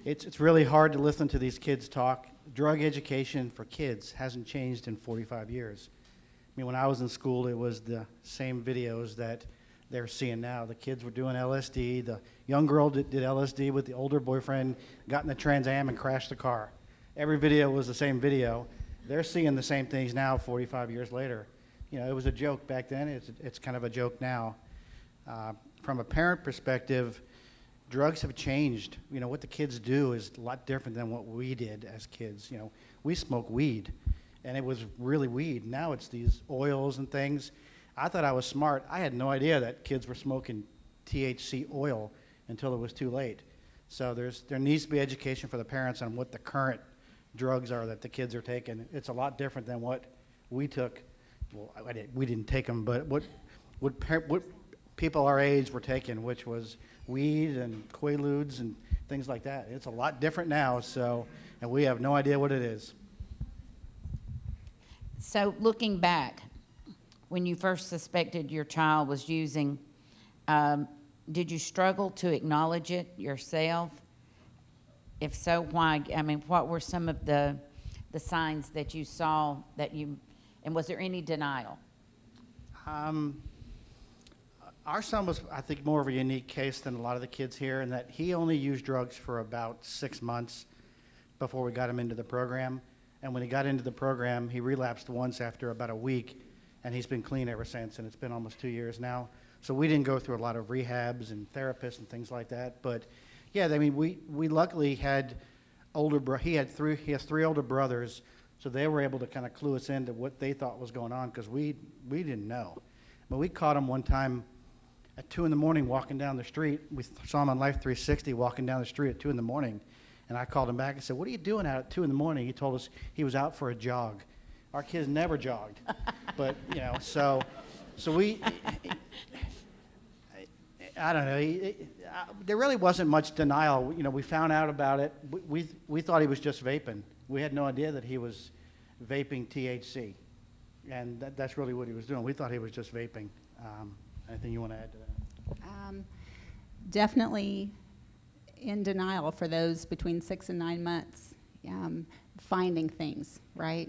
it's really hard to listen to these kids talk. Drug education for kids hasn't changed in 45 years. I mean, when I was in school, it was the same videos that they're seeing now. The kids were doing LSD. The young girl did LSD with the older boyfriend, got in the Trans Am and crashed the car. Every video was the same video. They're seeing the same things now 45 years later. It was a joke back then. It's kind of a joke now. From a parent perspective, drugs have changed. What the kids do is a lot different than what we did as kids. We smoked weed, and it was really weed. Now it's these oils and things. I thought I was smart. I had no idea that kids were smoking THC oil until it was too late. So there needs to be education for the parents on what the current drugs are that the kids are taking. It's a lot different than what we took. Well, we didn't take them, but what people our age were taking, which was weed and Quaaludes and things like that. It's a lot different now, and we have no idea what it is. So looking back, when you first suspected your child was using, did you struggle to acknowledge it yourself? If so, why? I mean, what were some of the signs that you saw and was there any denial? Our son was, I think, more of a unique case than a lot of the kids here in that he only used drugs for about 6 months before we got him into the program. And when he got into the program, he relapsed once after about a week, and he's been clean ever since, and it's been almost 2 years now. So we didn't go through a lot of rehabs and therapists and things like that. But yeah, I mean, we luckily had he has 3 older brothers, so they were able to kind of clue us into what they thought was going on because we didn't know. But we caught him one time at 2 in the morning walking down the street. We saw him on Life 360 walking down the street at 2 in the morning. And I called him back and said, "What are you doing out at 2 in the morning?" He told us he was out for a jog. Our kids never jogged. But, so we, I don't know. There really wasn't much denial. We found out about it. We thought he was just vaping. We had no idea that he was vaping THC. And that's really what he was doing. We thought he was just vaping. Anything you want to add to that? Definitely in denial for those between 6 and 9 months, finding things, right?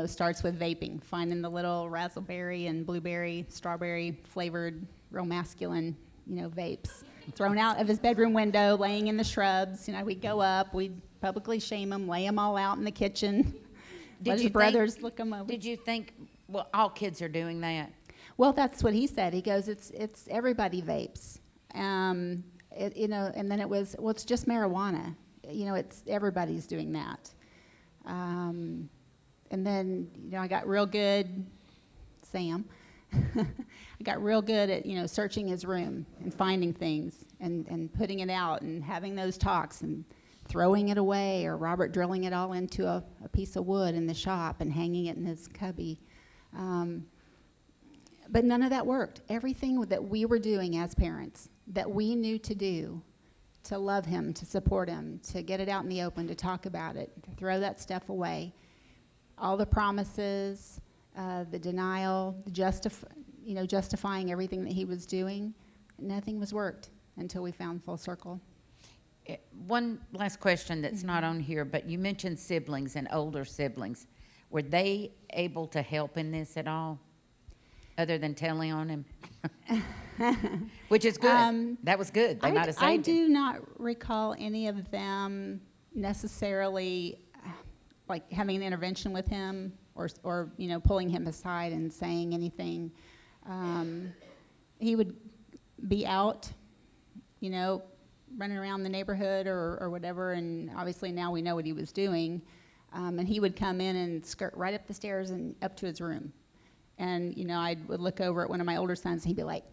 Starts with vaping, finding the little raspberry and blueberry, strawberry flavored, real masculine, vapes thrown out of his bedroom window, laying in the shrubs. We'd go up, we'd publicly shame him, lay them all out in the kitchen. Let his brothers look them over. Did you think, well, all kids are doing that? Well, that's what he said. He goes, it's everybody vapes. And then it was, well, it's just marijuana. It's everybody's doing that. And then, I got real good, Sam, I got real good at, searching his room and finding things and putting it out and having those talks and throwing it away, or Robert drilling it all into a piece of wood in the shop and hanging it in his cubby. But none of that worked. Everything that we were doing as parents, that we knew to do, to love him, to support him, to get it out in the open, to talk about it, to throw that stuff away, all the promises, the denial, justifying everything that he was doing, nothing was worked until we found FullCircle. One last question that's not on here, but you mentioned siblings and older siblings. Were they able to help in this at all, other than telling on him? Which is good. That was good. They might have saved I him. do not recall any of them necessarily like having an intervention with him or pulling him aside and saying anything. He would be out, running around the neighborhood or whatever, and obviously now we know what he was doing. And he would come in and skirt right up the stairs and up to his room. And, I would look over at one of my older sons, and he'd be like,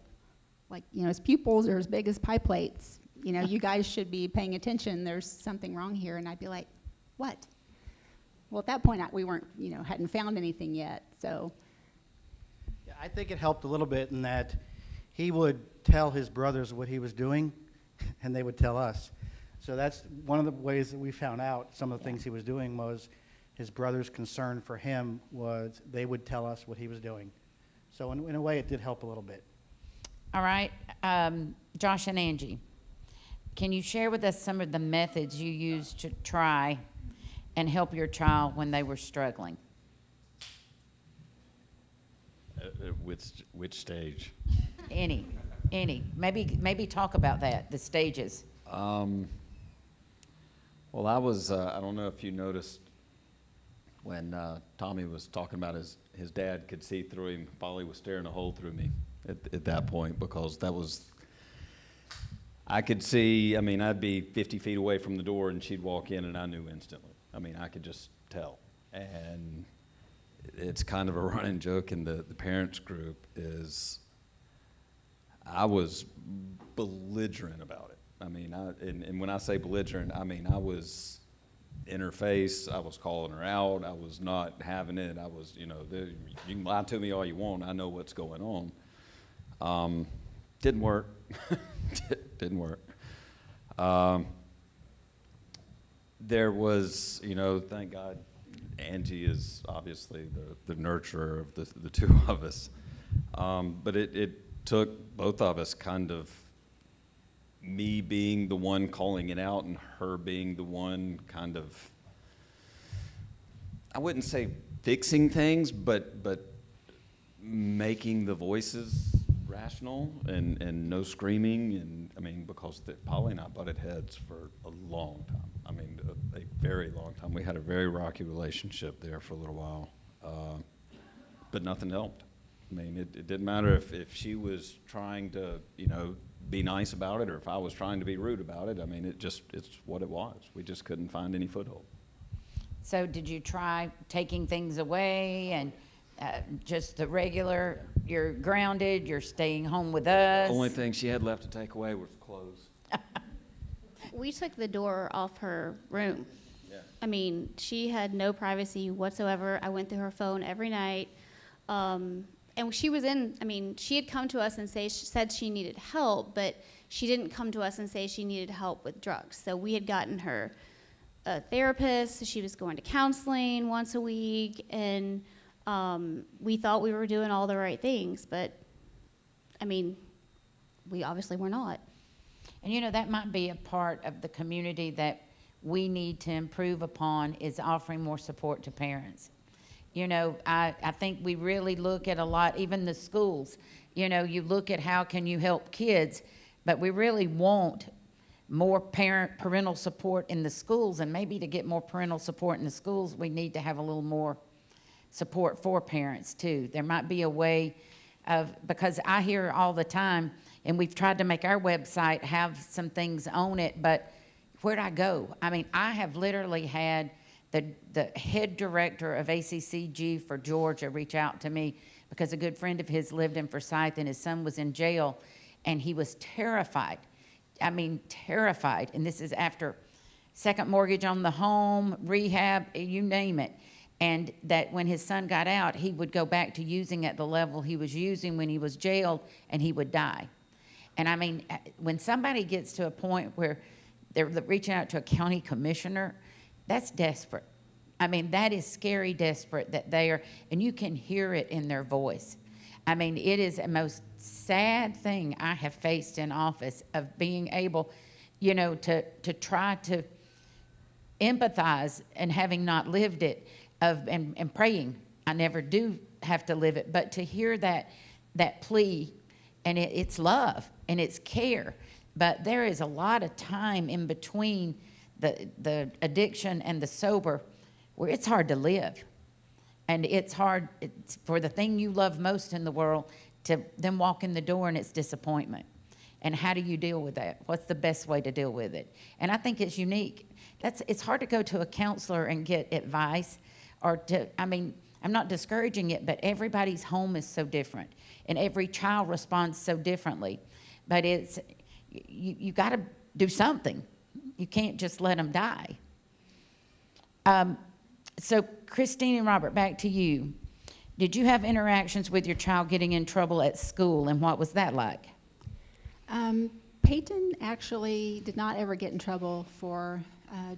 his pupils are as big as pie plates. You guys should be paying attention. There's something wrong here. And I'd be like, what? Well, at that point, we weren't, hadn't found anything yet, so. Yeah, I think it helped a little bit in that he would tell his brothers what he was doing, and they would tell us. So that's one of the ways that we found out some of the things he was doing was his brother's concern for him was they would tell us what he was doing. So in a way, it did help a little bit. All right, Josh and Angie, can you share with us some of the methods you used to try and help your child when they were struggling? Which stage? Any. Maybe talk about that, the stages. Well, I was, I don't know if you noticed when Tommy was talking about his dad could see through him. Polly was staring a hole through me at that point, because I could see, I'd be 50 feet away from the door and she'd walk in and I knew instantly. I could just tell. And it's kind of a running joke in the parents group is I was belligerent about it. And when I say belligerent, I was in her face. I was calling her out. I was not having it. I was, you can lie to me all you want. I know what's going on. Didn't work. Didn't work. There was, thank God, Angie is obviously the nurturer of the two of us. But it took both of us kind of me being the one calling it out and her being the one kind of, I wouldn't say fixing things, but making the voices rational and no screaming. And because Polly and I butted heads for a long time. A very long time. We had a very rocky relationship there for a little while, but nothing helped. It didn't matter if she was trying to, be nice about it, or if I was trying to be rude about it. It's what it was. We just couldn't find any foothold. So did you try taking things away and just the regular, you're grounded, you're staying home with us? The only thing she had left to take away was clothes. We took the door off her room. Yeah. She had no privacy whatsoever. I went through her phone every night. And she was she had come to us and said she needed help, but she didn't come to us and say she needed help with drugs. So we had gotten her a therapist. She was going to counseling once a week, and we thought we were doing all the right things, but we obviously were not. And that might be a part of the community that we need to improve upon, is offering more support to parents. I think we really look at a lot, even the schools, you look at how can you help kids, but we really want more parental support in the schools. And maybe to get more parental support in the schools, we need to have a little more support for parents too. There might be a way because I hear all the time, and we've tried to make our website have some things on it, but where'd I go? I have literally had the head director of ACCG for Georgia reach out to me because a good friend of his lived in Forsyth and his son was in jail, and he was terrified. Terrified. And this is after second mortgage on the home, rehab, you name it. And that when his son got out, he would go back to using at the level he was using when he was jailed, and he would die. And when somebody gets to a point where they're reaching out to a county commissioner, that's desperate. That is scary desperate that they are, and you can hear it in their voice. It is the most sad thing I have faced in office, of being able, to try to empathize and having not lived it, and praying. I never do have to live it, but to hear that plea, and it's love and it's care, but there is a lot of time in between the addiction and the sober where it's hard to live. And it's hard for the thing you love most in the world to then walk in the door and it's disappointment. And how do you deal with that? What's the best way to deal with it? And I think it's unique. It's hard to go to a counselor and get advice I'm not discouraging it, but everybody's home is so different and every child responds so differently. But you got to do something. You can't just let them die. So Christine and Robert, back to you. Did you have interactions with your child getting in trouble at school, and what was that like? Peyton actually did not ever get in trouble for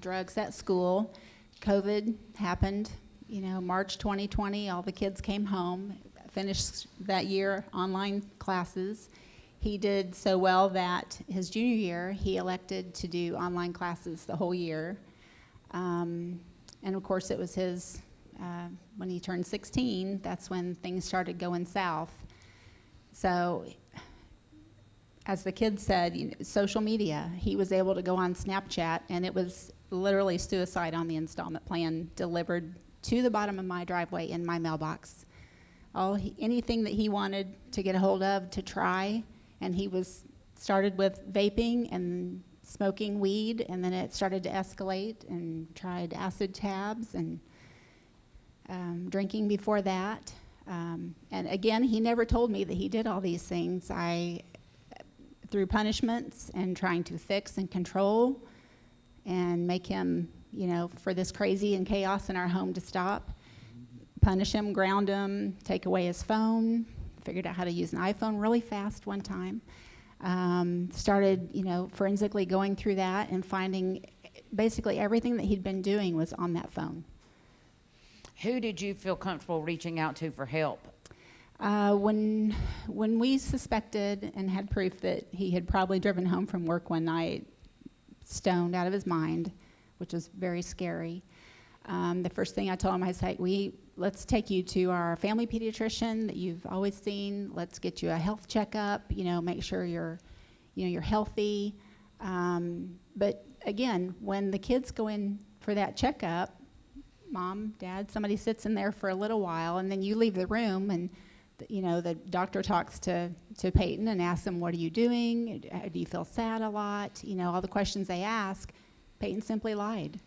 drugs at school. COVID happened, March 2020, all the kids came home, finished that year online classes. He did so well that his junior year, he elected to do online classes the whole year. And of course, it was his, when he turned 16, that's when things started going south. So, as the kids said, social media, he was able to go on Snapchat, and it was literally suicide on the installment plan delivered to the bottom of my driveway in my mailbox. Anything that he wanted to get a hold of, to try, and he started with vaping and smoking weed, and then it started to escalate, and tried acid tabs and drinking before that. And again, he never told me that he did all these things. Through punishments and trying to fix and control and make him, for this crazy and chaos in our home to stop, punish him, ground him, take away his phone, figured out how to use an iPhone really fast one time. Started, forensically going through that and finding basically everything that he'd been doing was on that phone. Who did you feel comfortable reaching out to for help? When we suspected and had proof that he had probably driven home from work one night, stoned out of his mind, which was very scary, the first thing I told him, I said, let's take you to our family pediatrician that you've always seen. Let's get you a health checkup. Make sure you're healthy. But again, when the kids go in for that checkup, mom, dad, somebody sits in there for a little while, and then you leave the room, and the doctor talks to Peyton and asks him, what are you doing? Do you feel sad a lot? All the questions they ask. Peyton simply lied.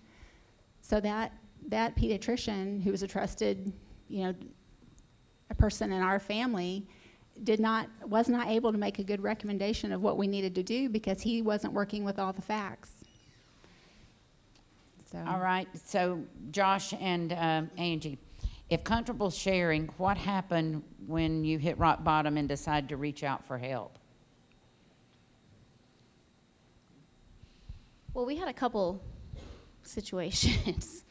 So that pediatrician, who was a trusted, a person in our family, was not able to make a good recommendation of what we needed to do because he wasn't working with all the facts. So. All right. So Josh and Angie, if comfortable sharing, what happened when you hit rock bottom and decided to reach out for help? Well, we had a couple situations.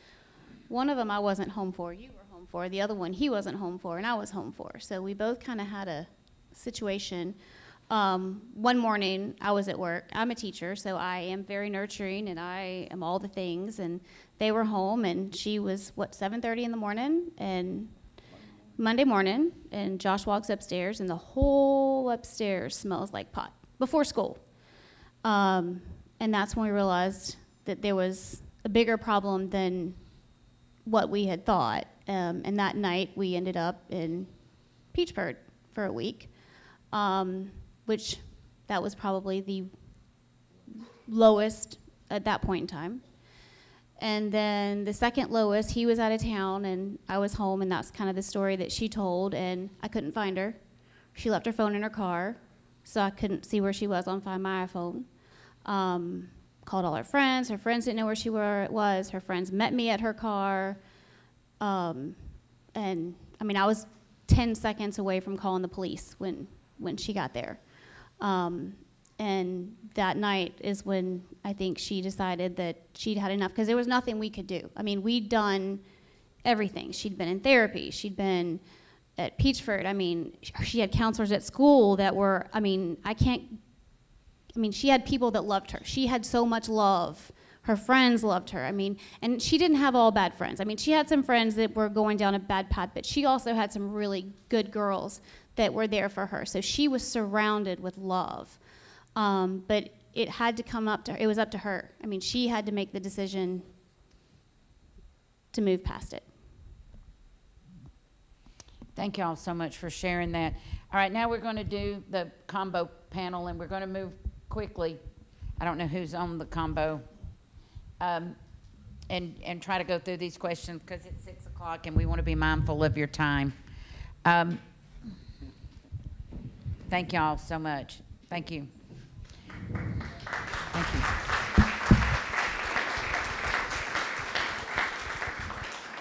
One of them I wasn't home for, you were home for. The other one he wasn't home for, and I was home for. So we both kind of had a situation. One morning I was at work. I'm a teacher, so I am very nurturing, and I am all the things. And they were home, and she was, 7:30 in the morning, and Monday morning, and Josh walks upstairs, and the whole upstairs smells like pot before school. And that's when we realized that there was a bigger problem than what we had thought. And that night, we ended up in Peachford for a week, which that was probably the lowest at that point in time. And then the second lowest, he was out of town, and I was home, and that's kind of the story that she told, and I couldn't find her. She left her phone in her car, so I couldn't see where she was on Find My iPhone. Called all her friends didn't know where she was, her friends met me at her car, and I was 10 seconds away from calling the police when she got there. And that night is when I think she decided that she'd had enough, because there was nothing we could do. We'd done everything. She'd been in therapy. She'd been at Peachford. She had counselors at school that were, she had people that loved her. She had so much love. Her friends loved her. And she didn't have all bad friends. She had some friends that were going down a bad path, but she also had some really good girls that were there for her. So she was surrounded with love. But it had to come up to her. It was up to her. She had to make the decision to move past it. Thank y'all so much for sharing that. All right, now we're going to do the combo panel, and we're going to move quickly. I don't know who's on the combo. And try to go through these questions because it's 6 o'clock and we want to be mindful of your time. Thank y'all so much. Thank you. Thank you.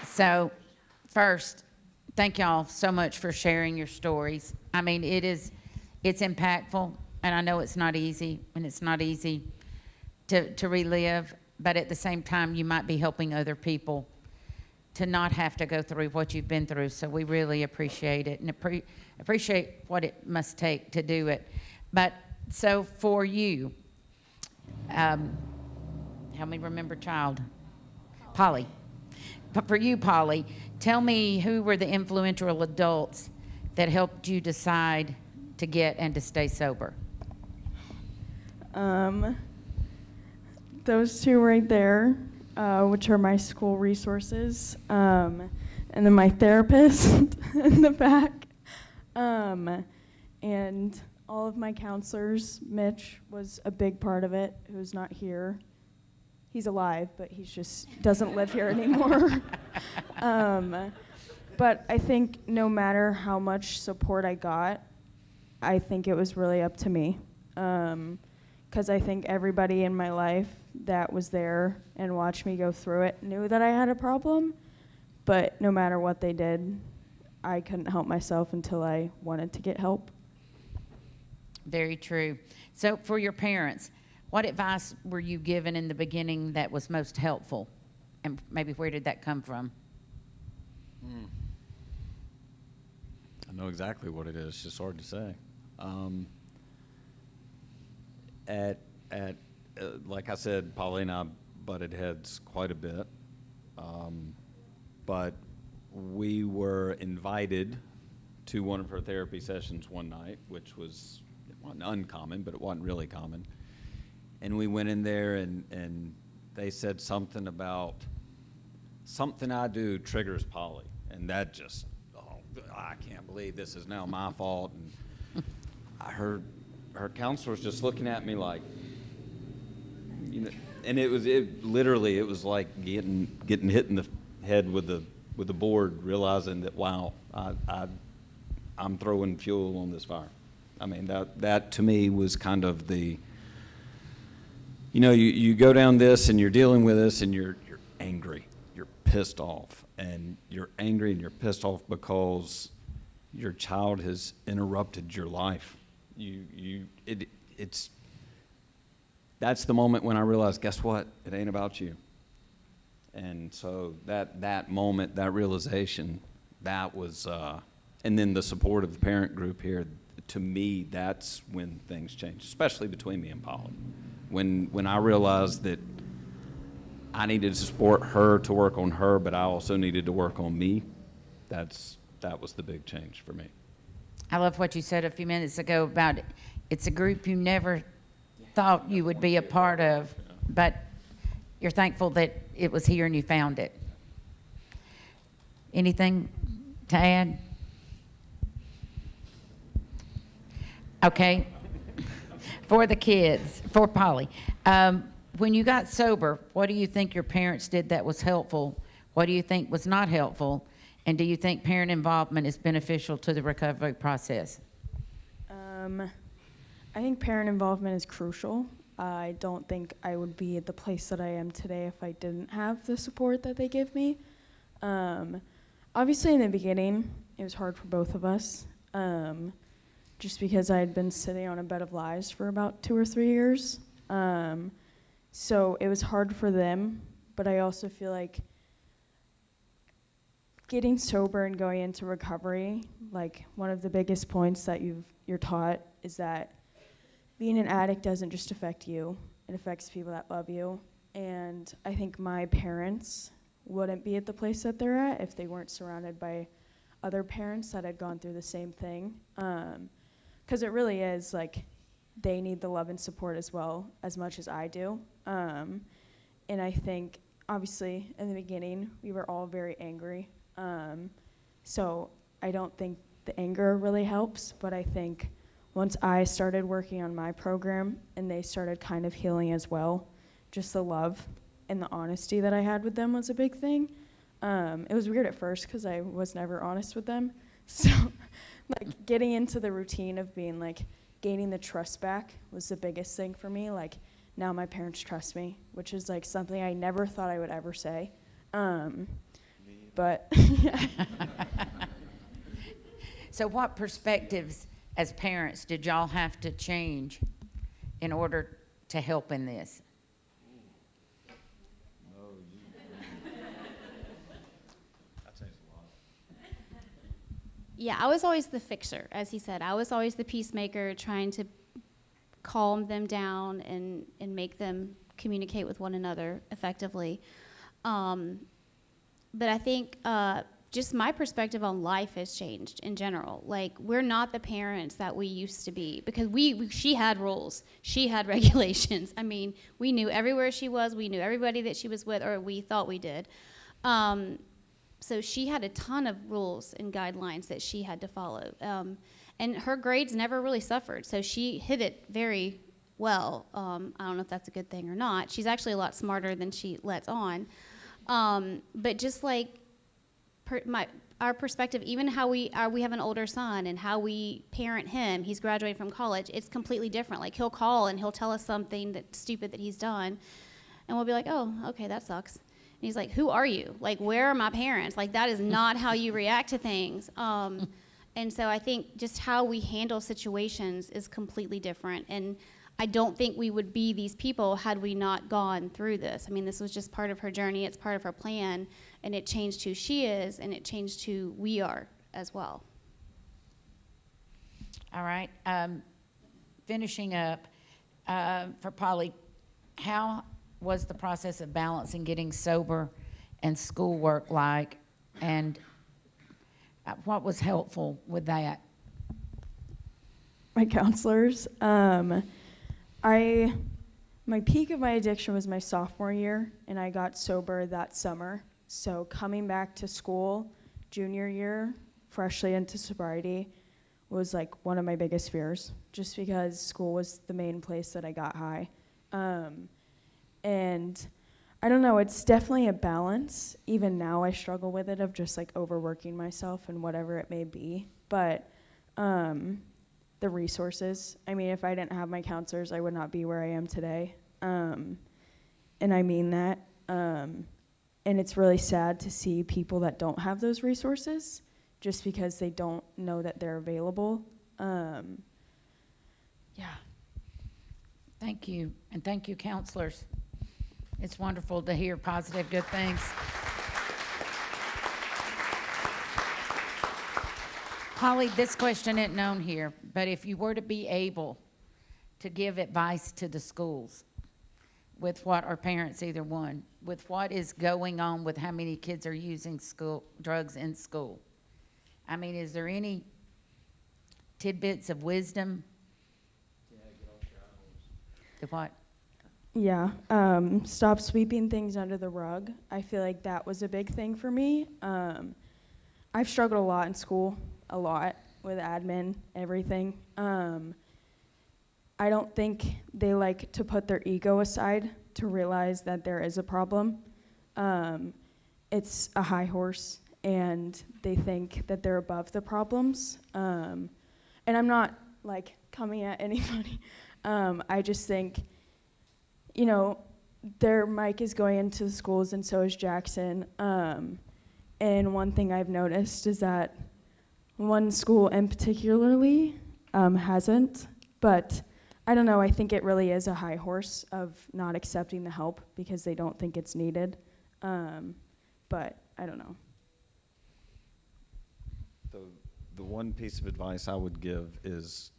So, first, thank y'all so much for sharing your stories. I mean, it's impactful, and I know it's not easy, and it's not easy to relive, but at the same time, you might be helping other people to not have to go through what you've been through. So we really appreciate it and appreciate what it must take to do it. But so for you, help me remember child, Polly. But for you, Polly, tell me who were the influential adults that helped you decide to get and to stay sober? Those two right there, which are my school resources, and then my therapist in the back, and all of my counselors. Mitch was a big part of it, who's not here. He's alive, but he just doesn't live here anymore. But I think no matter how much support I got, I think it was really up to me. Because I think everybody in my life that was there and watched me go through it knew that I had a problem, but no matter what they did, I couldn't help myself until I wanted to get help. Very true. So for your parents, what advice were you given in the beginning that was most helpful? And maybe where did that come from? I know exactly what it is. It's just hard to say. Like I said, Polly and I butted heads quite a bit. But we were invited to one of her therapy sessions one night, which was, it wasn't uncommon, but it wasn't really common. And we went in there and they said something about something I do triggers Polly. And that just, I can't believe this is now my fault. And I heard her counselor's just looking at me like, you know, and it was like getting hit in the head with the board, realizing that, wow, I'm throwing fuel on this fire. I mean, that to me was kind of the, you know, you go down this and you're dealing with this and you're angry, you're pissed off, and you're angry and you're pissed off because your child has interrupted your life. That's the moment when I realized, guess what? It ain't about you. And so that moment, that realization, that was, and then the support of the parent group here, to me, that's when things changed, especially between me and Polly. When I realized that I needed to support her to work on her, but I also needed to work on me, that was the big change for me. I love what you said a few minutes ago about it's a group you never thought you would be a part of, but you're thankful that it was here and you found it. Anything to add? Okay. For the kids, for Polly, when you got sober, what do you think your parents did that was helpful? What do you think was not helpful? And do you think parent involvement is beneficial to the recovery process? I think parent involvement is crucial. I don't think I would be at the place that I am today if I didn't have the support that they give me. Obviously, in the beginning, it was hard for both of us, just because I had been sitting on a bed of lies for about 2 or 3 years. So it was hard for them, but I also feel like getting sober and going into recovery, like one of the biggest points that you're taught is that being an addict doesn't just affect you, it affects people that love you. And I think my parents wouldn't be at the place that they're at if they weren't surrounded by other parents that had gone through the same thing. Because it really is like they need the love and support as well, as much as I do. And I think, obviously, in the beginning, we were all very angry. So I don't think the anger really helps, but I think once I started working on my program and they started kind of healing as well, just the love and the honesty that I had with them was a big thing. It was weird at first because I was never honest with them. So like getting into the routine of being like gaining the trust back was the biggest thing for me. Like now my parents trust me, which is like something I never thought I would ever say. But yeah. So what perspectives as parents did y'all have to change in order to help in this? Yeah, I was always the fixer, as he said. I was always the peacemaker, trying to calm them down and make them communicate with one another effectively. But I think just my perspective on life has changed in general. Like, we're not the parents that we used to be, because she had rules. She had regulations. I mean, we knew everywhere she was. We knew everybody that she was with, or we thought we did. So she had a ton of rules and guidelines that she had to follow. And her grades never really suffered, so she hit it very well. I don't know if that's a good thing or not. She's actually a lot smarter than she lets on. But just like our perspective, even how we have an older son and how we parent him, he's graduating from college, it's completely different. Like, he'll call and he'll tell us something that's stupid that he's done, and we'll be like, oh, okay, that sucks. And he's like, who are you? Like, where are my parents? Like, that is not how you react to things. And so I think just how we handle situations is completely different. And I don't think we would be these people had we not gone through this. I mean, this was just part of her journey. It's part of her plan. And it changed who she is, and it changed who we are as well. All right. Finishing up, for Polly, how was the process of balancing getting sober and schoolwork like, and what was helpful with that? My counselors. My peak of my addiction was my sophomore year, and I got sober that summer. So coming back to school, junior year, freshly into sobriety, was like one of my biggest fears, just because school was the main place that I got high. And I don't know, it's definitely a balance. Even now I struggle with it, of just like overworking myself and whatever it may be. But the resources, I mean, if I didn't have my counselors, I would not be where I am today. And I mean that. And it's really sad to see people that don't have those resources just because they don't know that they're available. Yeah. Thank you, and thank you, counselors. It's wonderful to hear positive, good things. Holly, this question isn't known here, but if you were to be able to give advice to the schools with what our parents either one, with what is going on with how many kids are using drugs in school, I mean, is there any tidbits of wisdom? The what? Yeah, stop sweeping things under the rug. I feel like that was a big thing for me. I've struggled a lot in school, a lot with admin, everything. I don't think they like to put their ego aside to realize that there is a problem. It's a high horse, and they think that they're above the problems. And I'm not like coming at anybody. I just think, you know, their mic is going into the schools, and so is Jackson. And one thing I've noticed is that one school in particularly hasn't, but I don't know, I think it really is a high horse of not accepting the help because they don't think it's needed. But I don't know. The one piece of advice I would give is,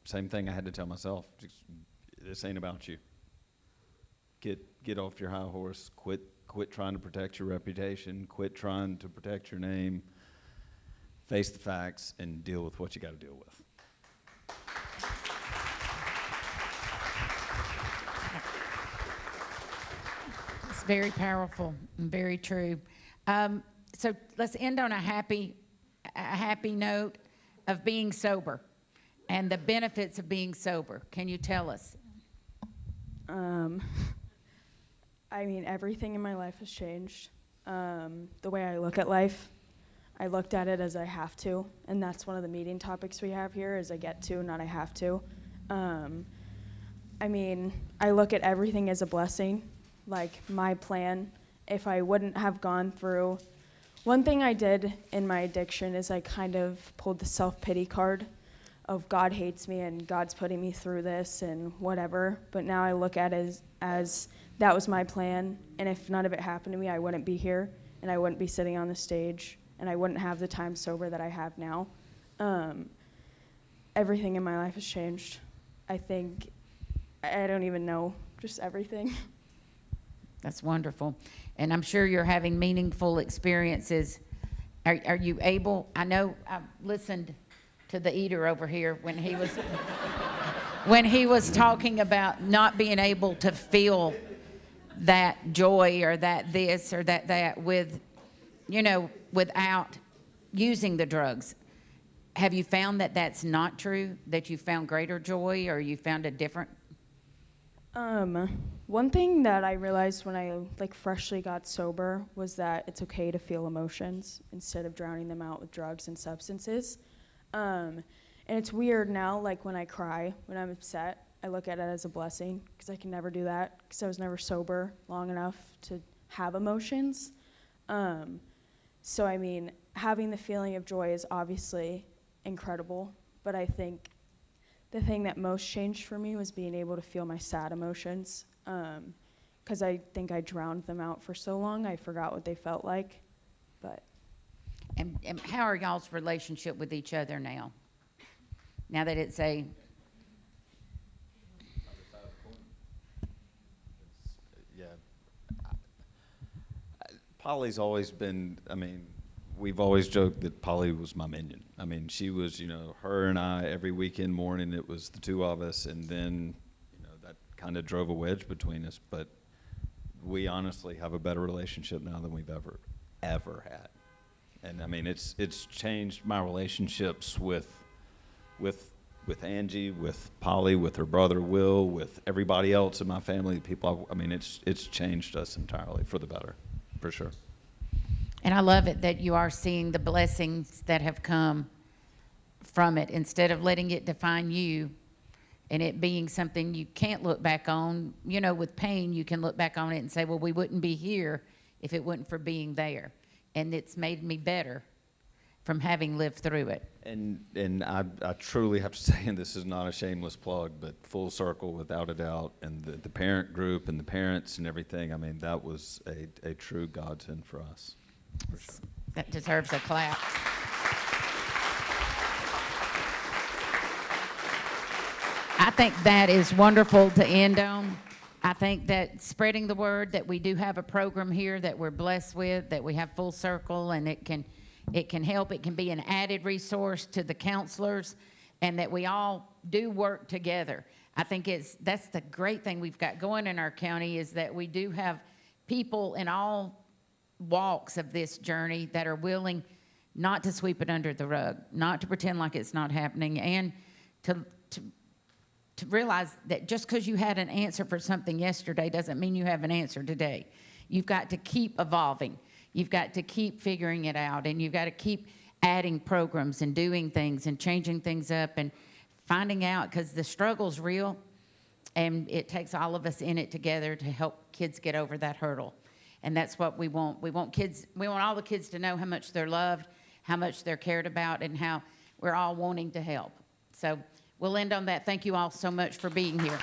same thing I had to tell myself, this ain't about you. Get off your high horse, quit trying to protect your reputation, quit trying to protect your name, face the facts, and deal with what you got to deal with. It's very powerful and very true. So let's end on a happy a happy note of being sober and the benefits of being sober. Can you tell us? I mean, everything in my life has changed. The way I look at life, I looked at it as I have to, and that's one of the meeting topics we have here is I get to, not I have to. I mean, I look at everything as a blessing, like my plan. If I wouldn't have gone through, one thing I did in my addiction is I kind of pulled the self-pity card of God hates me and God's putting me through this and whatever. But now I look at it as that was my plan, and if none of it happened to me, I wouldn't be here, and I wouldn't be sitting on the stage, and I wouldn't have the time sober that I have now. Everything in my life has changed. I think, I don't even know, just everything. That's wonderful. And I'm sure you're having meaningful experiences. Are you able, I know I listened to the eater over here when he was when he was talking about not being able to feel that joy or that this or that with, without using the drugs. Have you found that that's not true, that you found greater joy or you found a different? One thing that I realized when I freshly got sober was that it's okay to feel emotions instead of drowning them out with drugs and substances. And it's weird now, when I cry, when I'm upset, I look at it as a blessing because I can never do that because I was never sober long enough to have emotions. So I mean, having the feeling of joy is obviously incredible, but I think the thing that most changed for me was being able to feel my sad emotions, because I think I drowned them out for so long, I forgot what they felt like. But And how are y'all's relationship with each other now? Now that it's a... Yeah. Polly's always been, we've always joked that Polly was my minion. She was, her and I, every weekend morning, it was the two of us, and then, that kind of drove a wedge between us. But we honestly have a better relationship now than we've ever had. And it's changed my relationships with Angie, with Polly, with her brother Will, with everybody else in my family, people. It's changed us entirely for the better, for sure. And I love it that you are seeing the blessings that have come from it instead of letting it define you and it being something you can't look back on. With pain, you can look back on it and say, well, we wouldn't be here if it wasn't for being there. And it's made me better from having lived through it. And I truly have to say, and this is not a shameless plug, but FullCircle, without a doubt, and the parent group and the parents and everything, that was a true godsend for us. For sure. That deserves a clap. I think that is wonderful to end on. I think that spreading the word that we do have a program here that we're blessed with, that we have FullCircle, and it can help. It can be an added resource to the counselors, and that we all do work together. I think that's the great thing we've got going in our county is that we do have people in all walks of this journey that are willing not to sweep it under the rug, not to pretend like it's not happening, and to realize that just because you had an answer for something yesterday doesn't mean you have an answer today. You've got to keep evolving. You've got to keep figuring it out, and you've got to keep adding programs and doing things and changing things up and finding out, because the struggle's real, and it takes all of us in it together to help kids get over that hurdle. And that's what we want. We want all the kids to know how much they're loved, how much they're cared about, and how we're all wanting to help. So we'll end on that. Thank you all so much for being here.